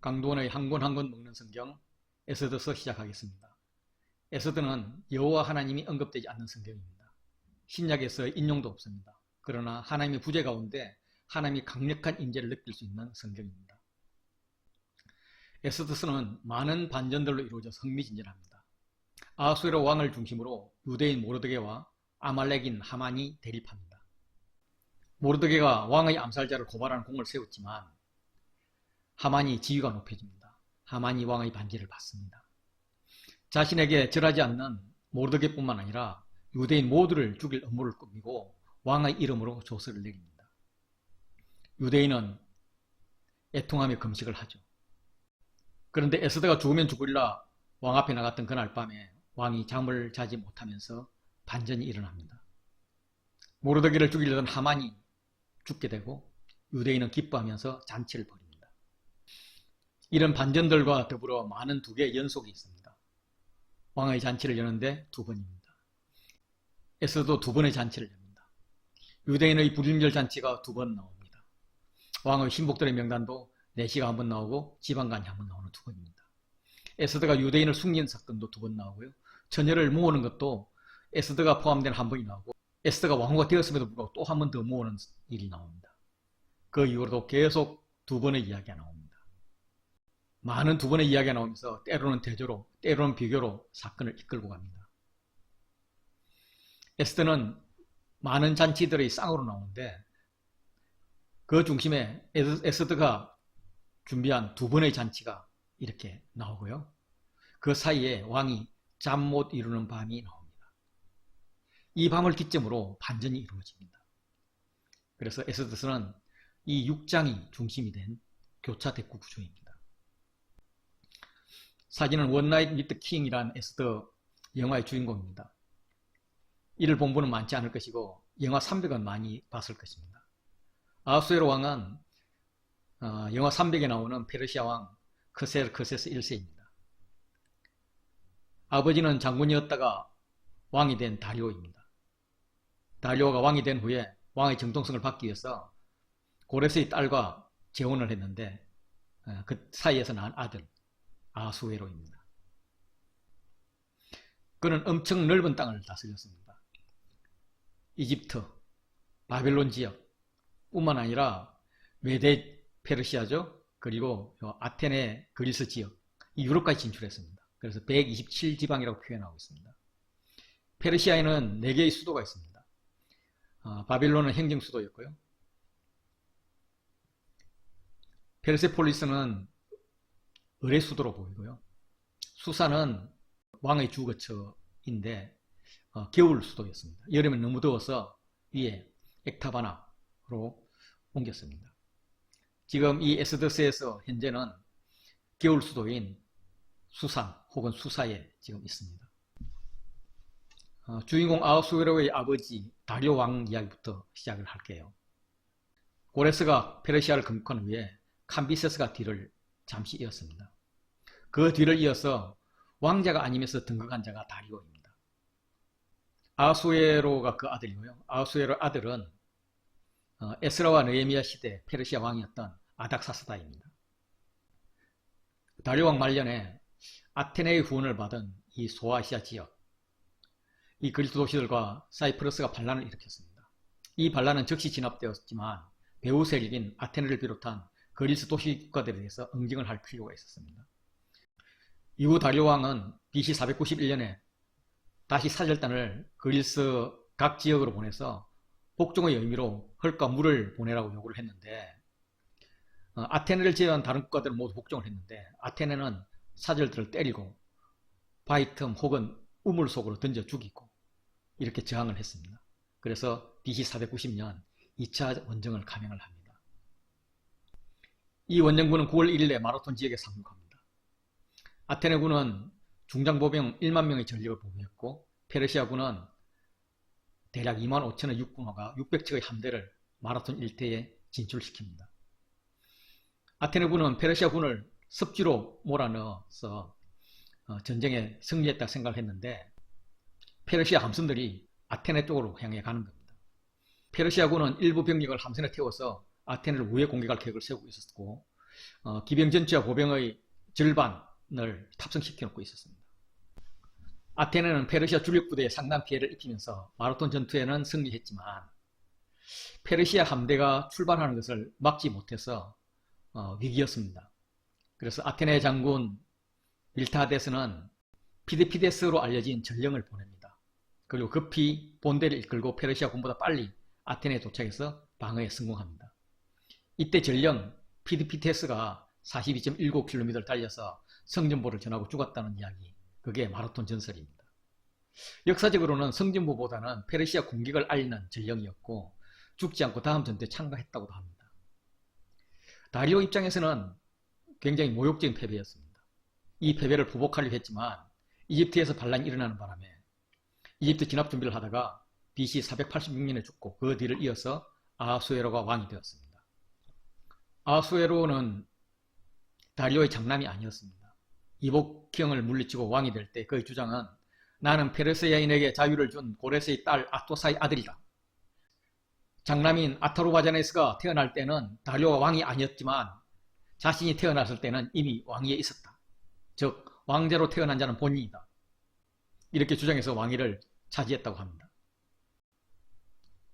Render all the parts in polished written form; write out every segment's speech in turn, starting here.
강도원의 한 권 한 권 먹는 성경 에스더서 시작하겠습니다. 에스더는 여호와 하나님이 언급되지 않는 성경입니다. 신약에서 인용도 없습니다. 그러나 하나님의 부재 가운데 하나님이 강력한 임재를 느낄 수 있는 성경입니다. 에스더서는 많은 반전들로 이루어져서 흥미진진합니다. 아하수에로 왕을 중심으로 유대인 모르드게와 아말렉인 하만이 대립합니다. 모르드게가 왕의 암살자를 고발하는 공을 세웠지만 하만이 지위가 높여집니다. 하만이 왕의 반기를 받습니다. 자신에게 절하지 않는 모르드게뿐만 아니라 유대인 모두를 죽일 음모를 꾸미고 왕의 이름으로 조서를 내립니다. 유대인은 애통하며 금식을 하죠. 그런데 에스더가 죽으면 죽으리라 왕 앞에 나갔던 그날 밤에 왕이 잠을 자지 못하면서 반전이 일어납니다. 모르드게를 죽이려던 하만이 죽게 되고 유대인은 기뻐하면서 잔치를 벌입니다. 이런 반전들과 더불어 많은 두 개의 연속이 있습니다. 왕의 잔치를 여는데 두 번입니다. 에스더도 두 번의 잔치를 엽니다. 유대인의 불임절 잔치가 두 번 나옵니다. 왕의 신복들의 명단도 내시가 한 번 나오고 지방간이 한 번 나오는 두 번입니다. 에스더가 유대인을 숨긴 사건도 두 번 나오고요. 처녀를 모으는 것도 에스더가 포함된 한 번이 나오고 에스더가 왕후가 되었음에도 불구하고 또 한 번 더 모으는 일이 나옵니다. 그 이후로도 계속 두 번의 이야기가 나옵니다. 많은 두 번의 이야기가 나오면서 때로는 대조로 때로는 비교로 사건을 이끌고 갑니다. 에스더는 많은 잔치들의 쌍으로 나오는데 그 중심에 에스더가 준비한 두 번의 잔치가 이렇게 나오고요. 그 사이에 왕이 잠 못 이루는 밤이 나옵니다. 이 밤을 기점으로 반전이 이루어집니다. 그래서 에스더서는 이 6장이 중심이 된 교차 대꾸 구조입니다. 사진은 원 나잇 위드 킹이란 에스더 영화의 주인공입니다. 이를 본 분은 많지 않을 것이고 영화 300은 많이 봤을 것입니다. 아하수에로 왕은 영화 300에 나오는 페르시아 왕 크세스 1세입니다. 아버지는 장군이었다가 왕이 된 다리오입니다. 다리오가 왕이 된 후에 왕의 정통성을 받기 위해서 고레스의 딸과 재혼을 했는데 그 사이에서 낳은 아들 아하수에로입니다. 그는 엄청 넓은 땅을 다스렸습니다. 이집트, 바벨론 지역 뿐만 아니라 메데 페르시아죠. 그리고 아테네 그리스 지역, 이 유럽까지 진출했습니다. 그래서 127지방이라고 표현하고 있습니다. 페르시아에는 4개의 수도가 있습니다. 바빌론은 행정 수도였고요. 페르세폴리스는 의뢰 수도로 보이고요. 수사는 왕의 주거처인데 겨울 수도였습니다. 여름엔 너무 더워서 위에 액타바나로 옮겼습니다. 지금 이 에스더서에서 현재는 겨울 수도인 수산 혹은 수사에 지금 있습니다. 주인공 아하수에로의 아버지 다리오 왕 이야기부터 시작을 할게요. 고레스가 페르시아를 건국한 후에 캄비세스가 뒤를 잠시 이었습니다. 그 뒤를 이어서 왕자가 아니면서 등극한 자가 다리오입니다. 아하수에로가 그 아들이고요. 아하수에로 아들은 에스라와 느헤미야 시대 페르시아 왕이었던 아닥사스다입니다. 다리오 왕 말년에 아테네의 후원을 받은 이 소아시아 지역, 이 그리스 도시들과 사이프러스가 반란을 일으켰습니다. 이 반란은 즉시 진압되었지만 배후 세력인 아테네를 비롯한 그리스 도시 국가들에 대해서 응징을 할 필요가 있었습니다. 이후 다리오 왕은 BC 491년에 다시 사절단을 그리스 각 지역으로 보내서 복종의 의미로 흙과 물을 보내라고 요구를 했는데 아테네를 제외한 다른 국가들은 모두 복종을 했는데 아테네는 사절들을 때리고 바위 틈 혹은 우물 속으로 던져 죽이고 이렇게 저항을 했습니다. 그래서 BC 490년 2차 원정을 감행을 합니다. 이 원정군은 9월 1일에 마라톤 지역에 상륙합니다. 아테네군은 중장보병 1만 명의 전력을 보유했고 페르시아군은 대략 2만 5천의 육군화가 600척의 함대를 마라톤 일대에 진출시킵니다. 아테네군은 페르시아군을 습지로 몰아넣어서 전쟁에 승리했다 생각을 했는데 페르시아 함선들이 아테네 쪽으로 향해 가는 겁니다. 페르시아군은 일부 병력을 함선에 태워서 아테네를 우회 공격할 계획을 세우고 있었고 기병 전투와 보병의 절반을 탑승시켜 놓고 있었습니다. 아테네는 페르시아 주력 부대에 상당 피해를 입히면서 마라톤 전투에는 승리했지만 페르시아 함대가 출발하는 것을 막지 못해서 위기였습니다. 그래서 아테네 장군 밀타데스는 피드피데스로 알려진 전령을 보냅니다. 그리고 급히 본대를 이끌고 페르시아 군보다 빨리 아테네에 도착해서 방어에 성공합니다. 이때 전령 피드피데스가 42.19km를 달려서 성전보를 전하고 죽었다는 이야기, 그게 마라톤 전설입니다. 역사적으로는 성전보보다는 페르시아 공격을 알리는 전령이었고 죽지 않고 다음 전투에 참가했다고도 합니다. 다리오 입장에서는 굉장히 모욕적인 패배였습니다. 이 패배를 보복하려고 했지만 이집트에서 반란이 일어나는 바람에 이집트 진압 준비를 하다가 BC 486년에 죽고 그 뒤를 이어서 아하수에로가 왕이 되었습니다. 아하수에로는 다리오의 장남이 아니었습니다. 이복형을 물리치고 왕이 될 때 그의 주장은 나는 페르시아인에게 자유를 준 고레스의 딸 아토사의 아들이다. 장남인 아타루바자네스가 태어날 때는 다리오가 왕이 아니었지만 자신이 태어났을 때는 이미 왕위에 있었다. 즉 왕자로 태어난 자는 본인이다. 이렇게 주장해서 왕위를 차지했다고 합니다.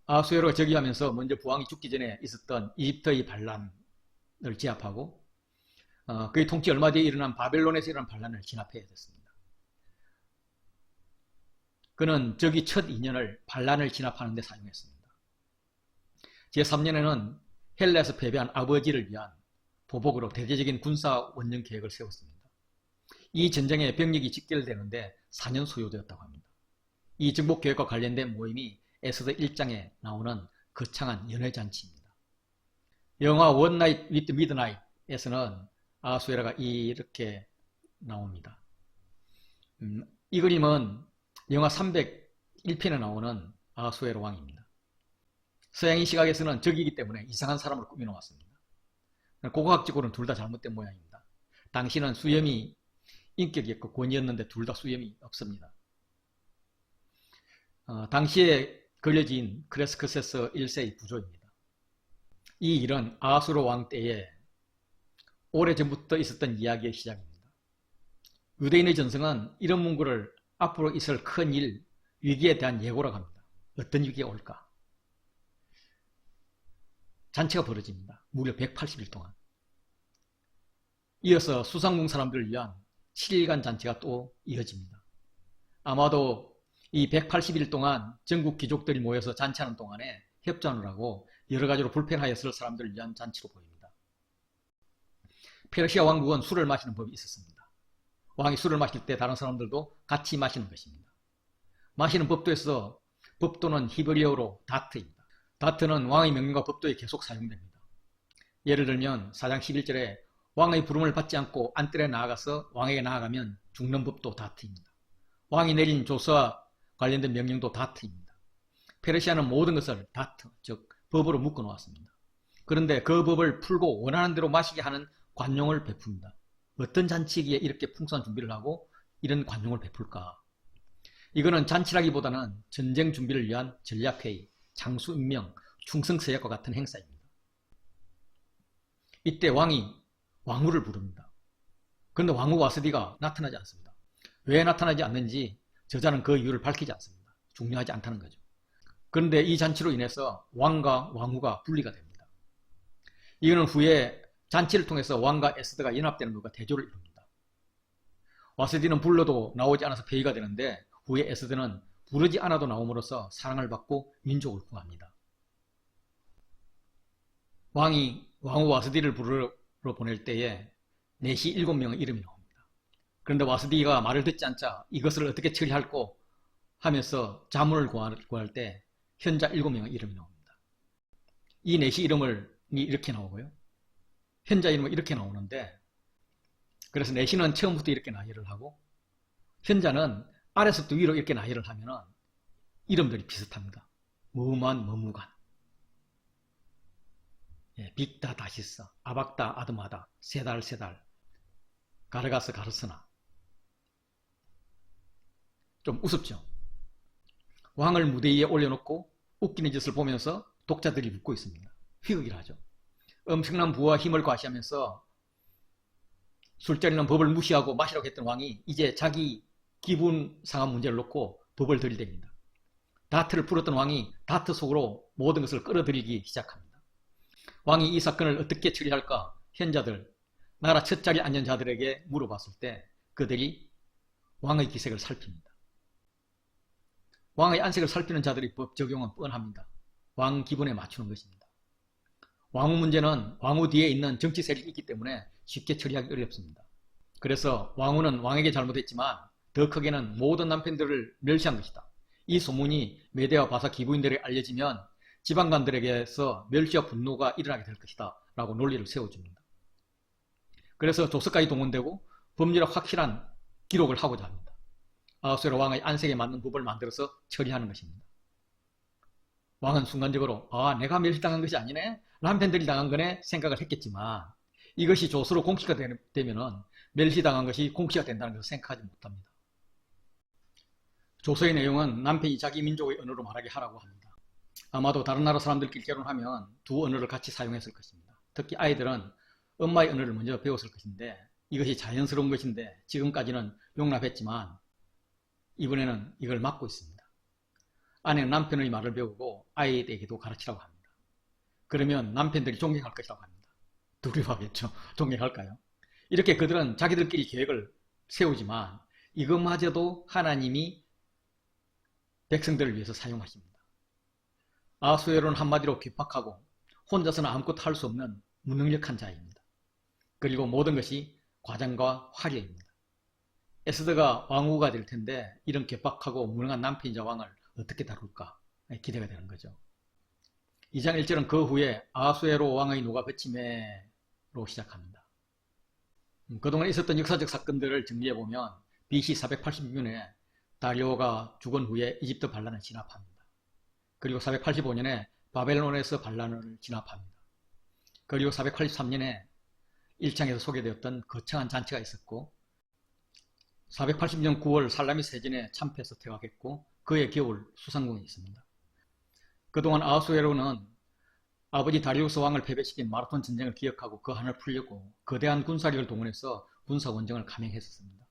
아하수에로가 즉위하면서 먼저 부왕이 죽기 전에 있었던 이집트의 반란을 제압하고 그의 통치 얼마 뒤에 일어난 바벨론에서 일어난 반란을 진압해야 됐습니다. 그는 즉위 첫 2년을 반란을 진압하는 데 사용했습니다. 제3년에는 헬라에서 패배한 아버지를 위한 보복으로 대대적인 군사 원정 계획을 세웠습니다. 이 전쟁에 병력이 직결되는데 4년 소요되었다고 합니다. 이 정복 계획과 관련된 모임이 에스더 1장에 나오는 거창한 연회잔치입니다. 영화 원 나잇 위드 미드나잇에서는 아하수에로가 이렇게 나옵니다. 이 그림은 영화 301편에 나오는 아하수에로 왕입니다. 서양인 시각에서는 적이기 때문에 이상한 사람을 꾸며놓았습니다. 고고학적으로는 둘 다 잘못된 모양입니다. 당시는 수염이 인격이었고 권위였는데 둘 다 수염이 없습니다. 당시에 걸려진 크레스크세스 1세의 부조입니다. 이 일은 아하수에로 왕 때에 오래전부터 있었던 이야기의 시작입니다. 유대인의 전승은 이런 문구를 앞으로 있을 큰 일, 위기에 대한 예고라고 합니다. 어떤 위기가 올까? 잔치가 벌어집니다. 무려 180일 동안. 이어서 수상궁 사람들을 위한 7일간 잔치가 또 이어집니다. 아마도 이 180일 동안 전국 귀족들이 모여서 잔치하는 동안에 협전을 하고 여러 가지로 불편하였을 사람들을 위한 잔치로 보입니다. 페르시아 왕국은 술을 마시는 법이 있었습니다. 왕이 술을 마실 때 다른 사람들도 같이 마시는 것입니다. 마시는 법도에서 법도는 히브리어로 다트입니다. 다트는 왕의 명령과 법도에 계속 사용됩니다. 예를 들면 4장 11절에 왕의 부름을 받지 않고 안뜰에 나아가서 왕에게 나아가면 죽는 법도 다트입니다. 왕이 내린 조서와 관련된 명령도 다트입니다. 페르시아는 모든 것을 다트, 즉 법으로 묶어 놓았습니다. 그런데 그 법을 풀고 원하는 대로 마시게 하는 관용을 베풉니다. 어떤 잔치기에 이렇게 풍성한 준비를 하고 이런 관용을 베풀까? 이거는 잔치라기보다는 전쟁 준비를 위한 전략회의, 장수 임명, 충성서약과 같은 행사입니다. 이때 왕이 왕후를 부릅니다. 그런데 왕후 와스디가 나타나지 않습니다. 왜 나타나지 않는지 저자는 그 이유를 밝히지 않습니다. 중요하지 않다는 거죠. 그런데 이 잔치로 인해서 왕과 왕후가 분리가 됩니다. 이거는 후에 잔치를 통해서 왕과 에스더가 연합되는 것과 대조를 이룹니다. 와스디는 불러도 나오지 않아서 폐위가 되는데 후에 에스더는 부르지 않아도 나옴으로써 사랑을 받고 민족을 구합니다. 왕이 왕후 와스디를 부르러 보낼 때에 내시 7명의 이름이 나옵니다. 그런데 와스디가 말을 듣지 않자 이것을 어떻게 처리할꼬 하면서 자문을 구할 때 현자 7명의 이름이 나옵니다. 이 내시 이름이 이렇게 나오고요. 현자 이름은 이렇게 나오는데, 그래서 내시는 처음부터 이렇게 나열을 하고 현자는 아래서부터 위로 이렇게 나열을 하면은 이름들이 비슷합니다. 무만, 머무간, 빅다, 다시스, 아박다, 아드마다, 세달, 가르가스, 가르스나. 좀 우습죠? 왕을 무대 위에 올려놓고 웃기는 짓을 보면서 독자들이 웃고 있습니다. 휘극이라 하죠. 엄청난 부와 힘을 과시하면서 술자리는 법을 무시하고 마시라고 했던 왕이 이제 자기 기분 상한 문제를 놓고 법을 들이댑니다. 다트를 풀었던 왕이 다트 속으로 모든 것을 끌어들이기 시작합니다. 왕이 이 사건을 어떻게 처리할까 현자들, 나라 첫 자리 앉은 자들에게 물어봤을 때 그들이 왕의 기색을 살핍니다. 왕의 안색을 살피는 자들의 법 적용은 뻔합니다. 왕 기분에 맞추는 것입니다. 왕후 문제는 왕후 뒤에 있는 정치 세력이 있기 때문에 쉽게 처리하기 어렵습니다. 그래서 왕후는 왕에게 잘못했지만 더 크게는 모든 남편들을 멸시한 것이다. 이 소문이 메대와 바사 기부인들에게 알려지면 지방관들에게서 멸시와 분노가 일어나게 될 것이다 라고 논리를 세워줍니다. 그래서 조서까지 동원되고 법률의 확실한 기록을 하고자 합니다. 아하수에로 왕의 안색에 맞는 법을 만들어서 처리하는 것입니다. 왕은 순간적으로 내가 멸시당한 것이 아니네, 남편들이 당한 거네 생각을 했겠지만 이것이 조서로 공시가 되면 멸시당한 것이 공시가 된다는 것을 생각하지 못합니다. 조서의 내용은 남편이 자기 민족의 언어로 말하게 하라고 합니다. 아마도 다른 나라 사람들끼리 결혼하면 두 언어를 같이 사용했을 것입니다. 특히 아이들은 엄마의 언어를 먼저 배웠을 것인데 이것이 자연스러운 것인데 지금까지는 용납했지만 이번에는 이걸 막고 있습니다. 아내는 남편의 말을 배우고 아이에게도 가르치라고 합니다. 그러면 남편들이 존경할 것이라고 합니다. 두려워하겠죠. 존경할까요? 이렇게 그들은 자기들끼리 계획을 세우지만 이것마저도 하나님이 백성들을 위해서 사용하십니다. 아하수에로는 한마디로 괴팍하고 혼자서는 아무것도 할 수 없는 무능력한 자입니다. 그리고 모든 것이 과장과 화려입니다. 에스더가 왕후가 될 텐데 이런 괴팍하고 무능한 남편이자 왕을 어떻게 다룰까 기대가 되는 거죠. 2장 1절은 그 후에 아하수에로 왕의 노가 맺힘에로 시작합니다. 그동안 있었던 역사적 사건들을 정리해보면 BC 486년에 다리오가 죽은 후에 이집트 반란을 진압합니다. 그리고 485년에 바벨론에서 반란을 진압합니다. 그리고 483년에 1장에서 소개되었던 거창한 잔치가 있었고 480년 9월 살라미스 해전에 참패해서 퇴각했고 그의 겨울 수상궁이 있습니다. 그동안 아하수에로는 아버지 다리우스 왕을 패배시킨 마라톤 전쟁을 기억하고 그 한을 풀려고 거대한 군사력을 동원해서 군사 원정을 감행했었습니다.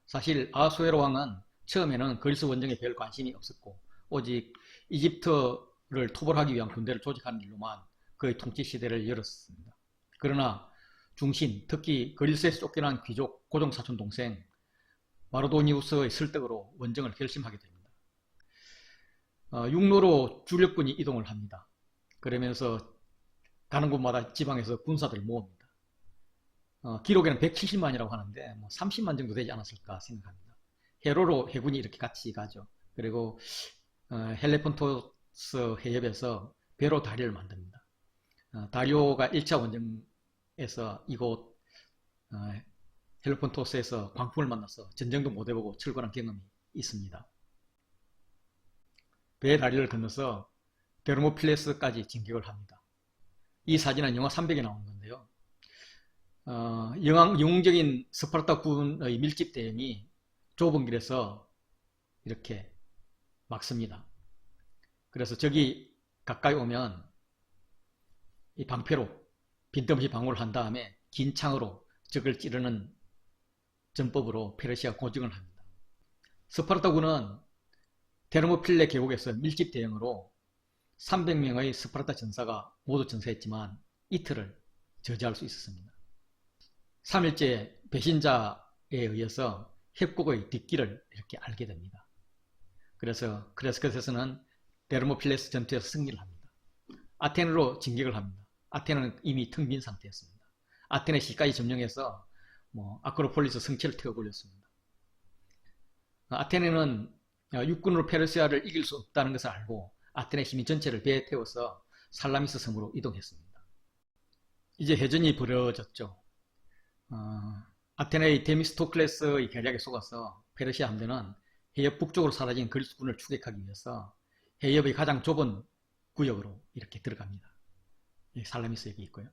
사실 아하수에로 왕은 처음에는 그리스 원정에 별 관심이 없었고 오직 이집트를 토벌하기 위한 군대를 조직하는 일로만 그의 통치 시대를 열었습니다. 그러나 중심, 특히 그리스에서 쫓겨난 귀족 고종사촌 동생 마르도니우스의 설득으로 원정을 결심하게 됩니다. 육로로 주력군이 이동을 합니다. 그러면서 가는 곳마다 지방에서 군사들을 모읍니다. 기록에는 170만이라고 하는데 30만 정도 되지 않았을까 생각합니다. 해로로 해군이 이렇게 같이 가죠. 그리고 헬레폰토스 해협에서 배로 다리를 만듭니다. 다리오가 1차 원정에서 이곳 헬레폰토스에서 광풍을 만나서 전쟁도 못 해보고 철거한 경험이 있습니다. 배 다리를 건너서 데르모필레스까지 진격을 합니다. 이 사진은 영하 300에 나오는 건데요. 영웅적인 스파르타 군의 밀집 대형이 좁은 길에서 이렇게 막습니다. 그래서 저기 가까이 오면 이 방패로 빈틈없이 방어를 한 다음에 긴 창으로 적을 찌르는 전법으로 페르시아가 고증을 합니다. 스파르타군은 데르모필레 계곡에서 밀집 대응으로 300명의 스파르타 전사가 모두 전사했지만 이틀을 저지할 수 있었습니다. 3일째 배신자에 의해서 협곡의 뒷길을 이렇게 알게 됩니다. 그래서 크레스컷에서는 데르모필레스 전투에서 승리를 합니다. 아테네로 진격을 합니다. 아테네는 이미 텅 빈 상태였습니다. 아테네 시까지 점령해서 아크로폴리스 성체를 태워버렸습니다. 아테네는 육군으로 페르시아를 이길 수 없다는 것을 알고 아테네 시민 전체를 배에 태워서 살라미스 섬으로 이동했습니다. 이제 해전이 벌어졌죠. 아테네의 데미스토클레스의 계략에 속아서 페르시아 함대는 해협 북쪽으로 사라진 그리스군을 추격하기 위해서 해협의 가장 좁은 구역으로 이렇게 들어갑니다. 살라미스 여기 있고요.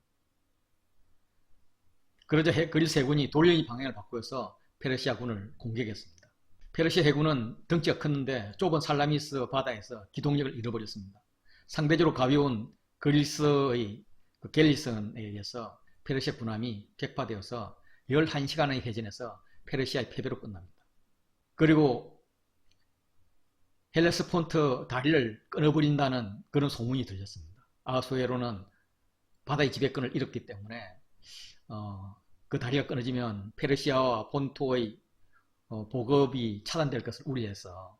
그러자 그리스 해군이 돌연히 방향을 바꾸어서 페르시아 군을 공격했습니다. 페르시아 해군은 덩치가 컸는데 좁은 살라미스 바다에서 기동력을 잃어버렸습니다. 상대적으로 가벼운 그리스의 갤리선에 의해서 페르시아 군함이 격파되어서 11시간의 해전에서 페르시아의 패배로 끝납니다. 그리고 헬레스폰트 다리를 끊어버린다는 그런 소문이 들렸습니다. 아하수에로는 바다의 지배권을 잃었기 때문에 그 다리가 끊어지면 페르시아와 본토의 보급이 차단될 것을 우려해서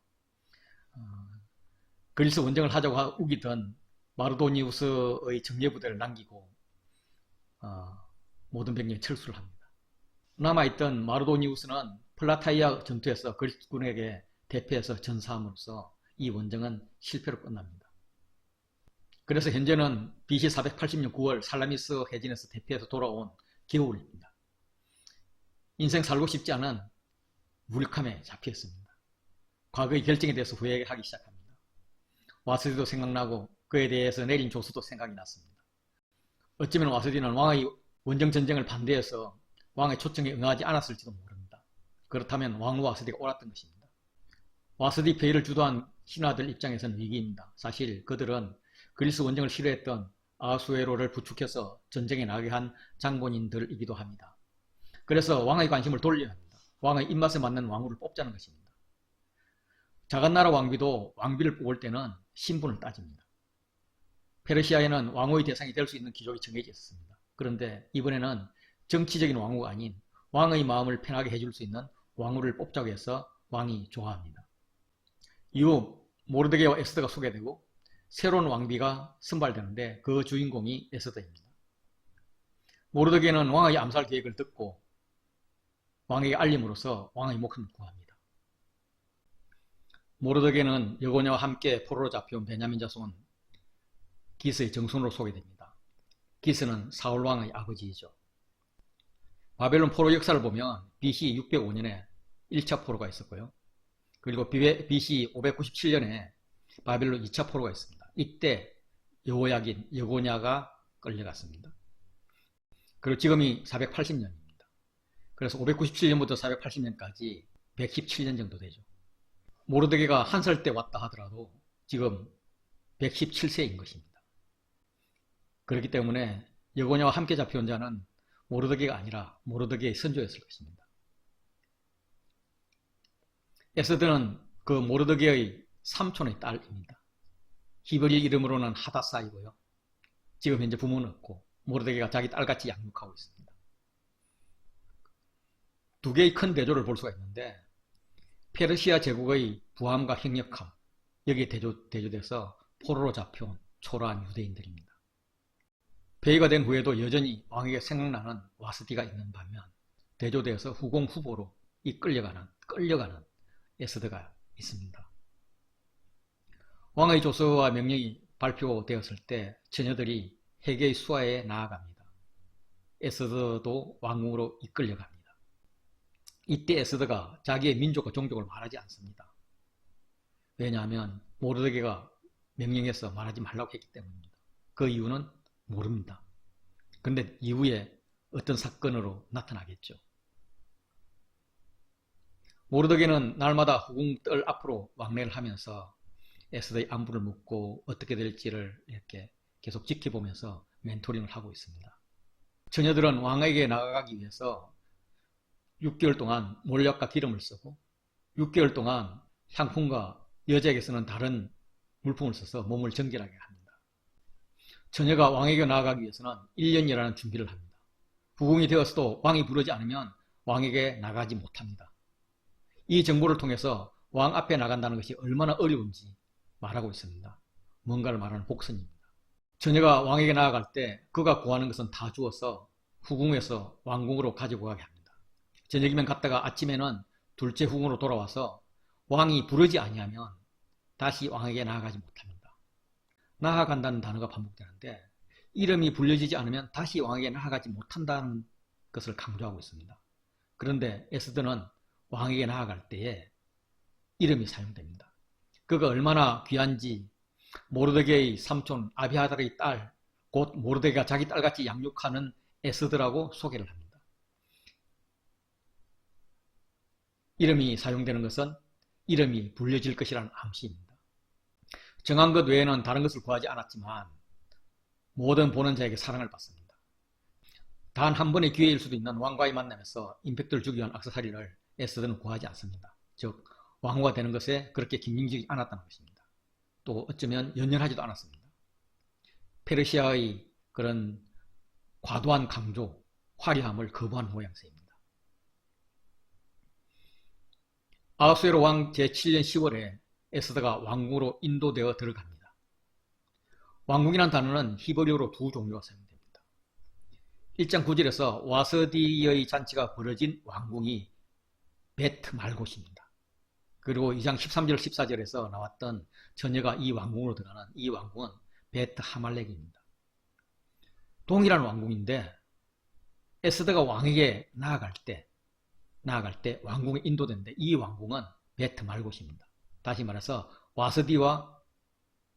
그리스 원정을 하자고 우기던 마르도니우스의 정예부대를 남기고 모든 병력이 철수를 합니다. 남아있던 마르도니우스는 플라타이아 전투에서 그리스군에게 대패해서 전사함으로써 이 원정은 실패로 끝납니다. 그래서 현재는 BC 480년 9월 살라미스 해진에서 대패해서 돌아온 겨울입니다. 인생 살고 싶지 않은 무력함에 잡혔습니다. 과거의 결정에 대해서 후회하기 시작합니다. 와스디도 생각나고 그에 대해서 내린 조서도 생각이 났습니다. 어쩌면 와스디는 왕의 원정 전쟁을 반대해서 왕의 초청에 응하지 않았을지도 모릅니다. 그렇다면 왕후 와스디가 옳았던 것입니다. 와스디 폐위를 주도한 신하들 입장에서는 위기입니다. 사실 그들은 그리스 원정을 싫어했던 아하수에로를 부축해서 전쟁에 나가게 한 장본인들이기도 합니다. 그래서 왕의 관심을 돌려야 합니다. 왕의 입맛에 맞는 왕후를 뽑자는 것입니다. 작은 나라 왕비도 왕비를 뽑을 때는 신분을 따집니다. 페르시아에는 왕후의 대상이 될 수 있는 귀족이 정해져 있었습니다. 그런데 이번에는 정치적인 왕후가 아닌 왕의 마음을 편하게 해줄 수 있는 왕후를 뽑자고 해서 왕이 좋아합니다. 이후 모르드게와 에스더가 소개되고 새로운 왕비가 선발되는데 그 주인공이 에스더입니다. 모르드게는 왕의 암살 계획을 듣고 왕에게 알림으로써 왕의 목숨을 구합니다. 모르드게는 여고냐와 함께 포로로 잡혀온 베냐민 자손 기스의 정손으로 소개됩니다. 기스는 사울 왕의 아버지이죠. 바벨론 포로 역사를 보면 BC 605년에 1차 포로가 있었고요. 그리고 BC 597년에 바벨론 2차 포로가 있습니다. 이때 여호야긴, 여고냐가 끌려갔습니다. 그리고 지금이 480년입니다. 그래서 597년부터 480년까지 117년 정도 되죠. 모르드게가 한 살 때 왔다 하더라도 지금 117세인 것입니다. 그렇기 때문에 여고냐와 함께 잡혀온 자는 모르드게가 아니라 모르드게의 선조였을 것입니다. 에스더는 그 모르드게의 삼촌의 딸입니다. 히브리 이름으로는 하다사이고요. 지금 현재 부모는 없고 모르드게가 자기 딸같이 양육하고 있습니다. 두 개의 큰 대조를 볼 수가 있는데 페르시아 제국의 부함과 행역함 여기에 대조돼서 포로로 잡혀온 초라한 유대인들입니다. 폐위가 된 후에도 여전히 왕에게 생각나는 와스디가 있는 반면 대조되어서 후공 후보로 끌려가는 에스더가 있습니다. 왕의 조서와 명령이 발표되었을 때 처녀들이 해계의 수하에 나아갑니다. 에스더도 왕궁으로 이끌려갑니다. 이때 에스더가 자기의 민족과 종족을 말하지 않습니다. 왜냐하면 모르드게가 명령해서 말하지 말라고 했기 때문입니다. 그 이유는 모릅니다. 근데 이후에 어떤 사건으로 나타나겠죠. 모르드게는 날마다 후궁뜰 앞으로 왕래를 하면서 에스더의 안부를 묻고 어떻게 될지를 이렇게 계속 지켜보면서 멘토링을 하고 있습니다. 처녀들은 왕에게 나아가기 위해서 6개월 동안 몰약과 기름을 쓰고 6개월 동안 향품과 여자에게 쓰는 다른 물품을 써서 몸을 정결하게 합니다. 처녀가 왕에게 나아가기 위해서는 1년이라는 준비를 합니다. 후궁이 되었어도 왕이 부르지 않으면 왕에게 나가지 못합니다. 이 정보를 통해서 왕 앞에 나간다는 것이 얼마나 어려운지 말하고 있습니다. 뭔가를 말하는 복선입니다. 처녀가 왕에게 나아갈 때 그가 구하는 것은 다 주어서 후궁에서 왕궁으로 가지고 가게 합니다. 저녁이면 갔다가 아침에는 둘째 후궁으로 돌아와서 왕이 부르지 아니하면 다시 왕에게 나아가지 못합니다. 나아간다는 단어가 반복되는데 이름이 불려지지 않으면 다시 왕에게 나아가지 못한다는 것을 강조하고 있습니다. 그런데 에스더는 왕에게 나아갈 때에 이름이 사용됩니다. 그가 얼마나 귀한지 모르드게의 삼촌 아비아달의 딸, 곧 모르드게가 자기 딸같이 양육하는 에스더라고 소개를 합니다. 이름이 사용되는 것은 이름이 불려질 것이라는 암시입니다. 정한 것 외에는 다른 것을 구하지 않았지만 모든 보는 자에게 사랑을 받습니다. 단 한 번의 기회일 수도 있는 왕과의 만남에서 임팩트를 주기 위한 액세서리를 에스더는 구하지 않습니다. 즉 왕후가 되는 것에 그렇게 긴장되지 않았다는 것입니다. 또 어쩌면 연연하지도 않았습니다. 페르시아의 그런 과도한 강조, 화려함을 거부한 모양새입니다. 아하수에로 왕 제7년 10월에 에스더가 왕궁으로 인도되어 들어갑니다. 왕궁이라는 단어는 히브리어로 두 종류가 사용됩니다. 1장 9절에서 와서디의 잔치가 벌어진 왕궁이 베트 말곳입니다. 그리고 2장 13절 14절에서 나왔던 처녀가 이 왕궁으로 들어가는 이 왕궁은 베트 하말렉입니다. 동일한 왕궁인데 에스더가 왕에게 나아갈 때 왕궁에 인도되는데 이 왕궁은 베트 말곳입니다. 다시 말해서 와서디와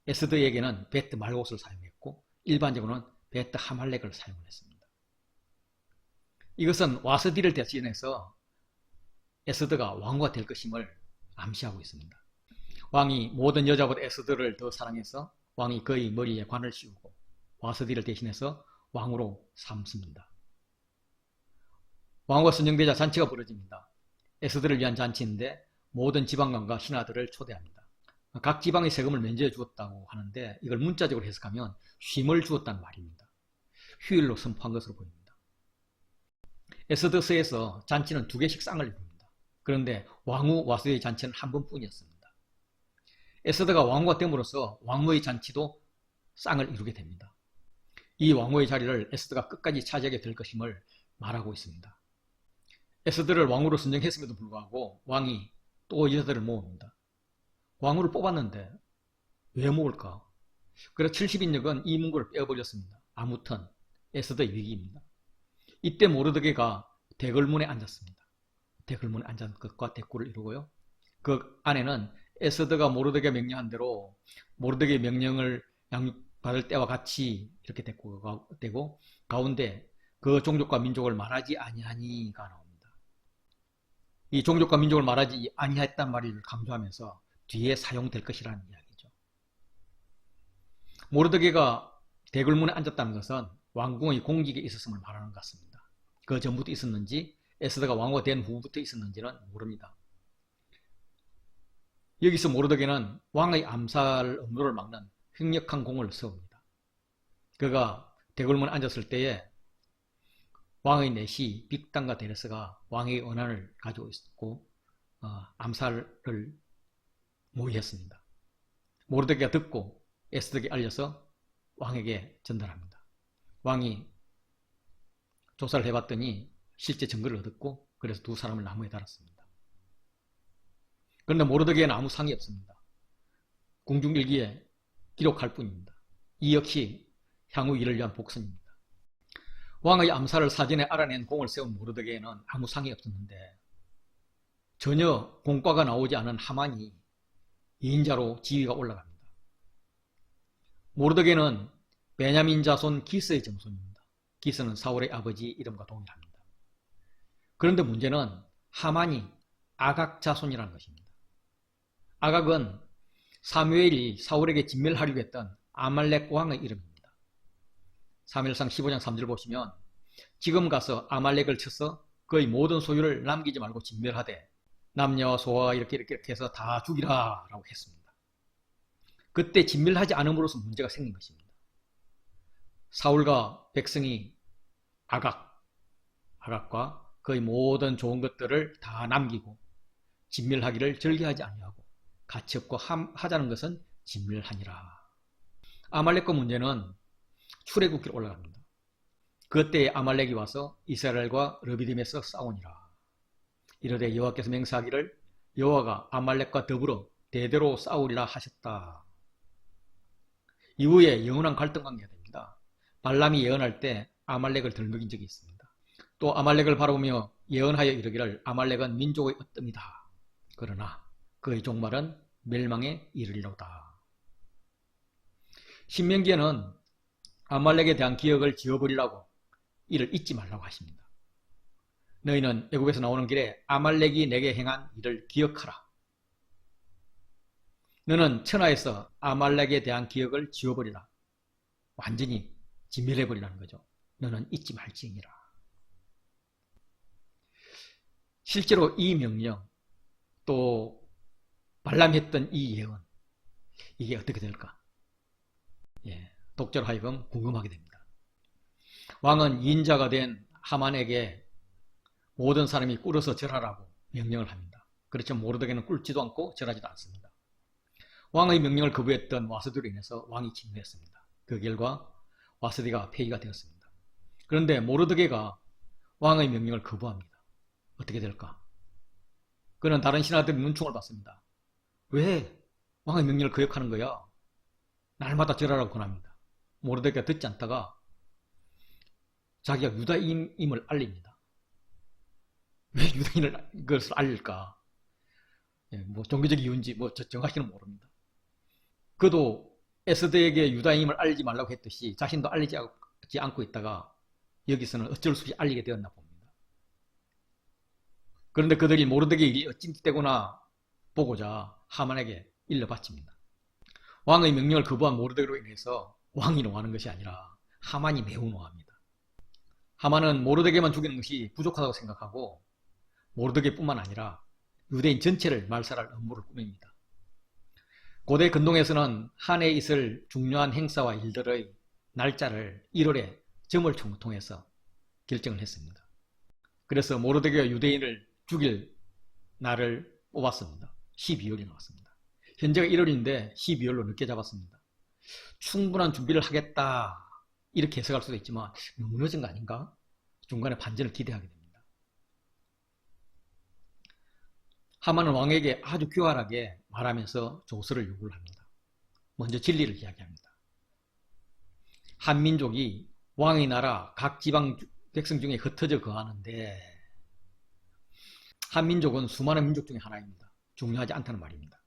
에스더에게는 베트 말곳을 사용했고 일반적으로는 베트 하말렉을 사용했습니다. 이것은 와서디를 대신해서 에스더가 왕후가 될 것임을 암시하고 있습니다. 왕이 모든 여자보다 에스더를 더 사랑해서 왕이 그의 머리에 관을 씌우고 와서디를 대신해서 왕으로 삼습니다. 왕후가 선정되자 잔치가 벌어집니다. 에스더를 위한 잔치인데 모든 지방관과 신하들을 초대합니다. 각 지방의 세금을 면제해 주었다고 하는데 이걸 문자적으로 해석하면 쉼을 주었다는 말입니다. 휴일로 선포한 것으로 보입니다. 에스더서에서 잔치는 2개씩 쌍을 이룹니다. 그런데 왕후 와서디의 잔치는 한 번뿐이었습니다. 에스더가 왕후가 됨으로써 왕후의 잔치도 쌍을 이루게 됩니다. 이 왕후의 자리를 에스더가 끝까지 차지하게 될 것임을 말하고 있습니다. 에스더를 왕후로 선정했음에도 불구하고 왕이 또 여자들을 모읍니다. 왕후를 뽑았는데 왜 모을까? 그래서 70인역은 이 문구를 빼어버렸습니다. 아무튼 에스더의 위기입니다. 이때 모르드게가 대궐문에 앉았습니다. 대궐문에 앉은 것과 대꾸를 이루고요. 그 안에는 에스더가 모르드게 명령한 대로 모르드게의 명령을 양육받을 때와 같이 이렇게 대꾸가 되고 가운데 그 종족과 민족을 말하지 아니하니가 나옵니다. 이 종족과 민족을 말하지 아니했단 말을 강조하면서 뒤에 사용될 것이라는 이야기죠. 모르드게가 대궐문에 앉았다는 것은 왕궁의 공직에 있었음을 말하는 것 같습니다. 그 전부터 있었는지 에스더가 왕후가 된 후부터 있었는지는 모릅니다. 여기서 모르드게는 왕의 암살 업무를 막는 횡력한 공을 세웁니다. 그가 대궐문에 앉았을 때에 왕의 내시 빅단과 데레스가 왕의 언안을 가지고 있었고 암살을 모의했습니다. 모르드게가 듣고 에스더에게 알려서 왕에게 전달합니다. 왕이 조사를 해봤더니 실제 증거를 얻었고 그래서 두 사람을 나무에 달았습니다. 그런데 모르드게는 아무 상이 없습니다. 궁중일기에 기록할 뿐입니다. 이 역시 향후 일을 위한 복선입니다. 왕의 암살을 사전에 알아낸 공을 세운 모르드게에는 아무 상이 없었는데 전혀 공과가 나오지 않은 하만이 예인자로 지위가 올라갑니다. 모르드게는 베냐민 자손 기스의 정손입니다. 기스는 사울의 아버지 이름과 동일합니다. 그런데 문제는 하만이 아각 자손이라는 것입니다. 아각은 사무엘이 사울에게 진멸하려고 했던 아말렉 왕의 이름입니다. 사무엘상 15장 3절 보시면 지금 가서 아말렉을 쳐서 그의 모든 소유를 남기지 말고 진멸하되 남녀와 소와 이렇게 해서 다 죽이라 라고 했습니다. 그때 진멸하지 않음으로써 문제가 생긴 것입니다. 사울과 백성이 아각과 그의 모든 좋은 것들을 다 남기고 진멸하기를 절개하지 아니하고 가치 없고 하자는 것은 진멸하니라. 아말렉과 문제는 출애굽기로 올라갑니다. 그때에 아말렉이 와서 이스라엘과 르비딤에서 싸우니라. 이르되 여호와께서 맹세하기를 여호와가 아말렉과 더불어 대대로 싸우리라 하셨다. 이후에 영원한 갈등 관계가 됩니다. 발람이 예언할 때 아말렉을 들먹인 적이 있습니다. 또 아말렉을 바라보며 예언하여 이르기를 아말렉은 민족의 으뜸이다. 그러나 그의 종말은 멸망에 이르리로다. 신명기에는 아말렉에 대한 기억을 지워버리라고 이를 잊지 말라고 하십니다. 너희는 애굽에서 나오는 길에 아말렉이 내게 행한 일을 기억하라. 너는 천하에서 아말렉에 대한 기억을 지워버리라. 완전히 진멸해버리라는 거죠. 너는 잊지 말지니라. 실제로 이 명령, 또 발람했던 이 예언, 이게 어떻게 될까? 독자로 하여금 궁금하게 됩니다. 왕은 인자가 된 하만에게 모든 사람이 꿇어서 절하라고 명령을 합니다. 그렇지만 모르드게는 꿇지도 않고 절하지도 않습니다. 왕의 명령을 거부했던 와스디로 인해서 왕이 진노했습니다. 그 결과 와스디가 폐위가 되었습니다. 그런데 모르드게가 왕의 명령을 거부합니다. 어떻게 될까? 그는 다른 신하들의 눈총을 받습니다. 왜 왕의 명령을 거역하는 거야? 날마다 절하라고 권합니다. 모르드게가 듣지 않다가 자기가 유다인임을 알립니다. 왜 유다인을 것을 알릴까? 뭐 종교적 이유인지 뭐 정확히는 모릅니다. 그도 에스더에게 유다인임을 알리지 말라고 했듯이 자신도 알리지 않고 있다가 여기서는 어쩔 수 없이 알리게 되었나 봅니다. 그런데 그들이 모르드게의 일이 어찌되구나 보고자 하만에게 일러 바칩니다. 왕의 명령을 거부한 모르드게로 인해서 왕이 노하는 것이 아니라 하만이 매우 노합니다. 하만은 모르드게만 죽이는 것이 부족하다고 생각하고 모르드게뿐만 아니라 유대인 전체를 말살할 음모를 꾸밉니다. 고대 근동에서는 한 해에 있을 중요한 행사와 일들의 날짜를 1월에 점을 통해서 결정을 했습니다. 그래서 모르드게가 유대인을 죽일 날을 뽑았습니다. 12월이 나왔습니다. 현재가 1월인데 12월로 늦게 잡았습니다. 충분한 준비를 하겠다 이렇게 해석할 수도 있지만 너무 늦은 거 아닌가? 중간에 반전을 기대하게 됩니다. 하만은 왕에게 아주 교활하게 말하면서 조서를 요구를 합니다. 먼저 진리를 이야기합니다. 한민족이 왕의 나라 각 지방 백성 중에 흩어져 거하는데 한민족은 수많은 민족 중에 하나입니다. 중요하지 않다는 말입니다.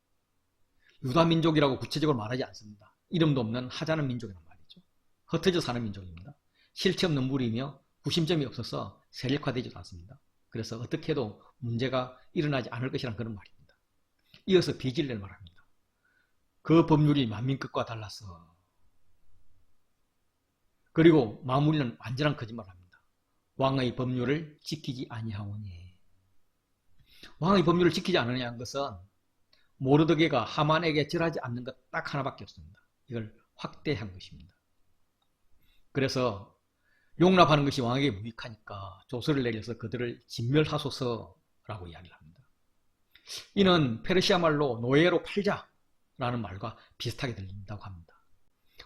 유다민족이라고 구체적으로 말하지 않습니다. 이름도 없는 하자는 민족이란 말이죠. 흩어져 사는 민족입니다. 실체 없는 무리이며 구심점이 없어서 세력화되지도 않습니다. 그래서 어떻게 해도 문제가 일어나지 않을 것이란 그런 말입니다. 이어서 비질레를 말합니다. 그 법률이 만민 것과 달라서 그리고 마무리는 완전한 거짓말을 합니다. 왕의 법률을 지키지 아니하오니 왕의 법률을 지키지 않으냐는 것은 모르드게가 하만에게 절하지 않는 것 딱 하나밖에 없습니다. 이걸 확대한 것입니다. 그래서 용납하는 것이 왕에게 무익하니까 조서를 내려서 그들을 진멸하소서라고 이야기를 합니다. 이는 페르시아 말로 노예로 팔자라는 말과 비슷하게 들린다고 합니다.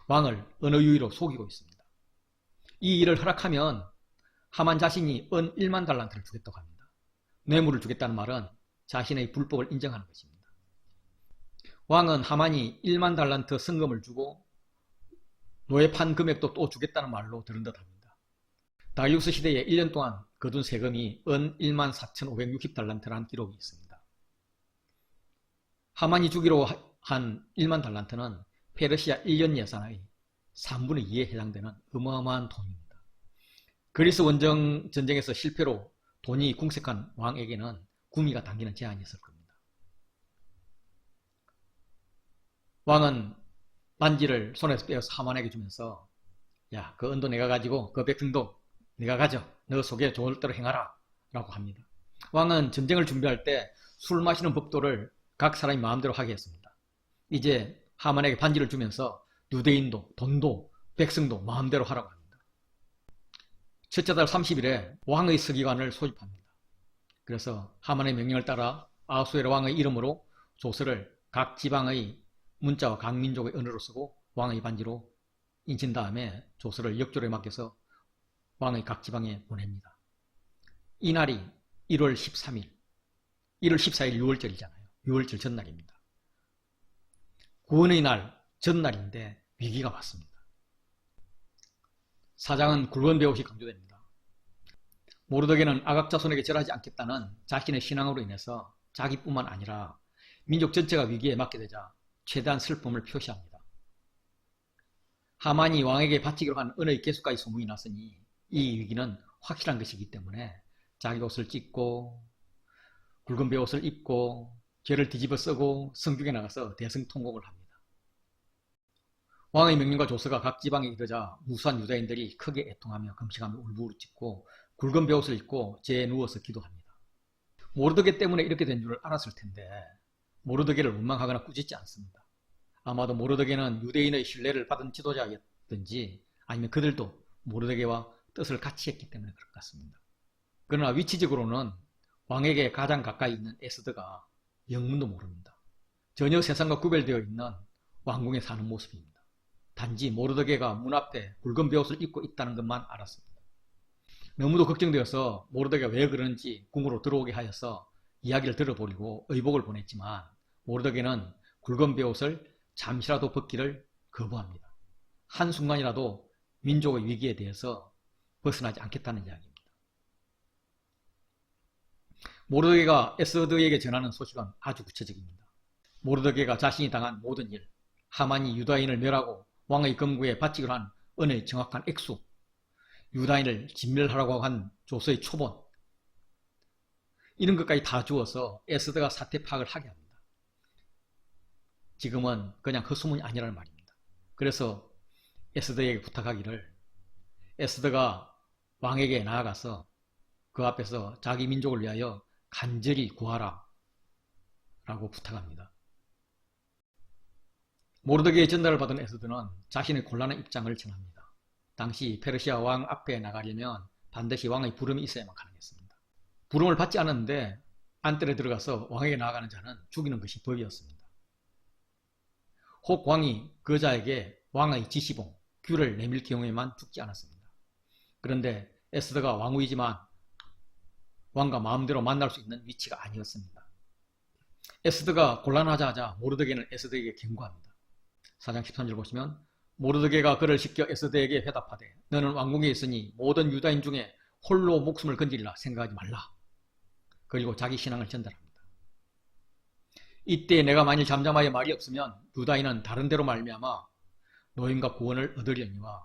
왕을 언어 유희로 속이고 있습니다. 이 일을 허락하면 하만 자신이 은 1만 달란트를 주겠다고 합니다. 뇌물을 주겠다는 말은 자신의 불법을 인정하는 것입니다. 왕은 하만이 1만 달란트 성금을 주고 노예 판 금액도 또 주겠다는 말로 들은 듯 합니다. 다리우스 시대에 1년 동안 거둔 세금이 은 1만 4,560달란트라는 기록이 있습니다. 하만이 주기로 한 1만 달란트는 페르시아 1년 예산의 3분의 2에 해당되는 어마어마한 돈입니다. 그리스 원정 전쟁에서 실패로 돈이 궁색한 왕에게는 구미가 당기는 제한이 있을 겁니다. 왕은 반지를 손에서 빼어서 하만에게 주면서 야, 그 은도 내가 가지고 그 백성도 네가 가져. 너 속에 좋을 대로 행하라 라고 합니다. 왕은 전쟁을 준비할 때 술 마시는 법도를 각 사람이 마음대로 하게 했습니다. 이제 하만에게 반지를 주면서 유대인도 돈도 백성도 마음대로 하라고 합니다. 첫째 달 30일에 왕의 서기관을 소집합니다. 그래서 하만의 명령을 따라 아하수에로 왕의 이름으로 조서를 각 지방의 문자와 각 민족의 언어로 쓰고 왕의 반지로 인친 다음에 조서를 역조로에 맡겨서 왕의 각 지방에 보냅니다. 이날이 1월 13일, 1월 14일 6월절이잖아요. 6월절 전날입니다. 구원의 날 전날인데 위기가 왔습니다. 사장은 굵은 배옷이 강조됩니다. 모르드게는 아각자손에게 절하지 않겠다는 자신의 신앙으로 인해서 자기뿐만 아니라 민족 전체가 위기에 맞게 되자 최대한 슬픔을 표시합니다. 하만이 왕에게 바치기로 한 은의 개수까지 소문이 났으니 이 위기는 확실한 것이기 때문에 자기 옷을 찢고 굵은 배옷을 입고 죄를 뒤집어 쓰고 성중에 나가서 대성통곡을 합니다. 왕의 명령과 조서가 각 지방에 이르자 무수한 유다인들이 크게 애통하며 금식하며 울부짖고 굵은 배옷을 입고 재에 누워서 기도합니다. 모르드게 때문에 이렇게 된 줄을 알았을 텐데 모르드게를 원망하거나 꾸짖지 않습니다. 아마도 모르드게는 유대인의 신뢰를 받은 지도자였든지 아니면 그들도 모르드게와 뜻을 같이 했기 때문에 그럴 것 같습니다. 그러나 위치적으로는 왕에게 가장 가까이 있는 에스더가 영문도 모릅니다. 전혀 세상과 구별되어 있는 왕궁에 사는 모습입니다. 단지 모르드게가 문 앞에 굵은 베옷을 입고 있다는 것만 알았습니다. 너무도 걱정되어서 모르드게가 왜 그러는지 궁으로 들어오게 하여서 이야기를 들어보려고 의복을 보냈지만 모르드게는 굵은 베옷을 잠시라도 벗기를 거부합니다. 한순간이라도 민족의 위기에 대해서 벗어나지 않겠다는 이야기입니다. 모르드게가 에스더에게 전하는 소식은 아주 구체적입니다. 모르드게가 자신이 당한 모든 일, 하만이 유다인을 멸하고 왕의 검구에 바치기로 한 은의 정확한 액수, 유다인을 진멸하라고 한 조서의 초본, 이런 것까지 다 주어서 에스더가 사태 파악을 하게 합니다. 지금은 그냥 헛소문이 아니라는 말입니다. 그래서 에스더에게 부탁하기를 에스더가 왕에게 나아가서 그 앞에서 자기 민족을 위하여 간절히 구하라 라고 부탁합니다. 모르드게의 전달을 받은 에스더는 자신의 곤란한 입장을 전합니다. 당시 페르시아 왕 앞에 나가려면 반드시 왕의 부름이 있어야만 가능했습니다. 부름을 받지 않았는데 안뜰에 들어가서 왕에게 나아가는 자는 죽이는 것이 법이었습니다. 혹 왕이 그 자에게 왕의 지시봉, 귤을 내밀 경우에만 죽지 않았습니다. 그런데 에스더가 왕후이지만 왕과 마음대로 만날 수 있는 위치가 아니었습니다. 에스더가 곤란하자 모르드게는 에스더에게 경고합니다. 4장 13절 보시면 모르드게가 그를 시켜 에스더에게 회답하되 너는 왕궁에 있으니 모든 유다인 중에 홀로 목숨을 건지리라 생각하지 말라. 그리고 자기 신앙을 전달합니다. 이때 내가 만일 잠잠하여 말이 없으면 유다인은 다른 데로 말미암아 노임과 구원을 얻으려니와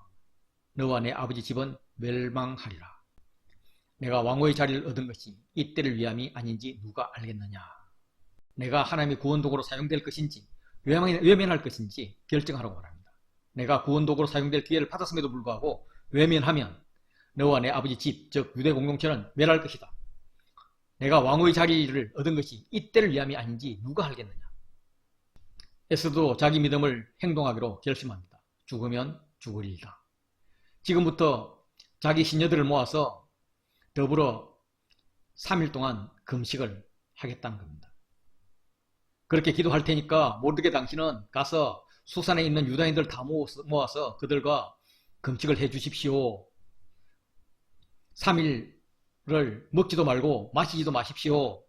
너와 내 아버지 집은 멸망하리라. 내가 왕후의 자리를 얻은 것이 이때를 위함이 아닌지 누가 알겠느냐. 내가 하나님의 구원도구로 사용될 것인지 외면할 것인지 결정하라고 말합니다. 내가 구원도구로 사용될 기회를 받았음에도 불구하고 외면하면 너와 내 아버지 집, 즉 유대 공동체는 멸할 것이다. 내가 왕후의 자리를 얻은 것이 이때를 위함이 아닌지 누가 알겠느냐. 에스더도 자기 믿음을 행동하기로 결심합니다. 죽으면 죽으리이다. 지금부터 자기 시녀들을 모아서 더불어 3일 동안 금식을 하겠다는 겁니다. 그렇게 기도할 테니까 모르드게 당신은 가서 수산에 있는 유다인들 다 모아서 그들과 금식을 해 주십시오. 3일을 먹지도 말고 마시지도 마십시오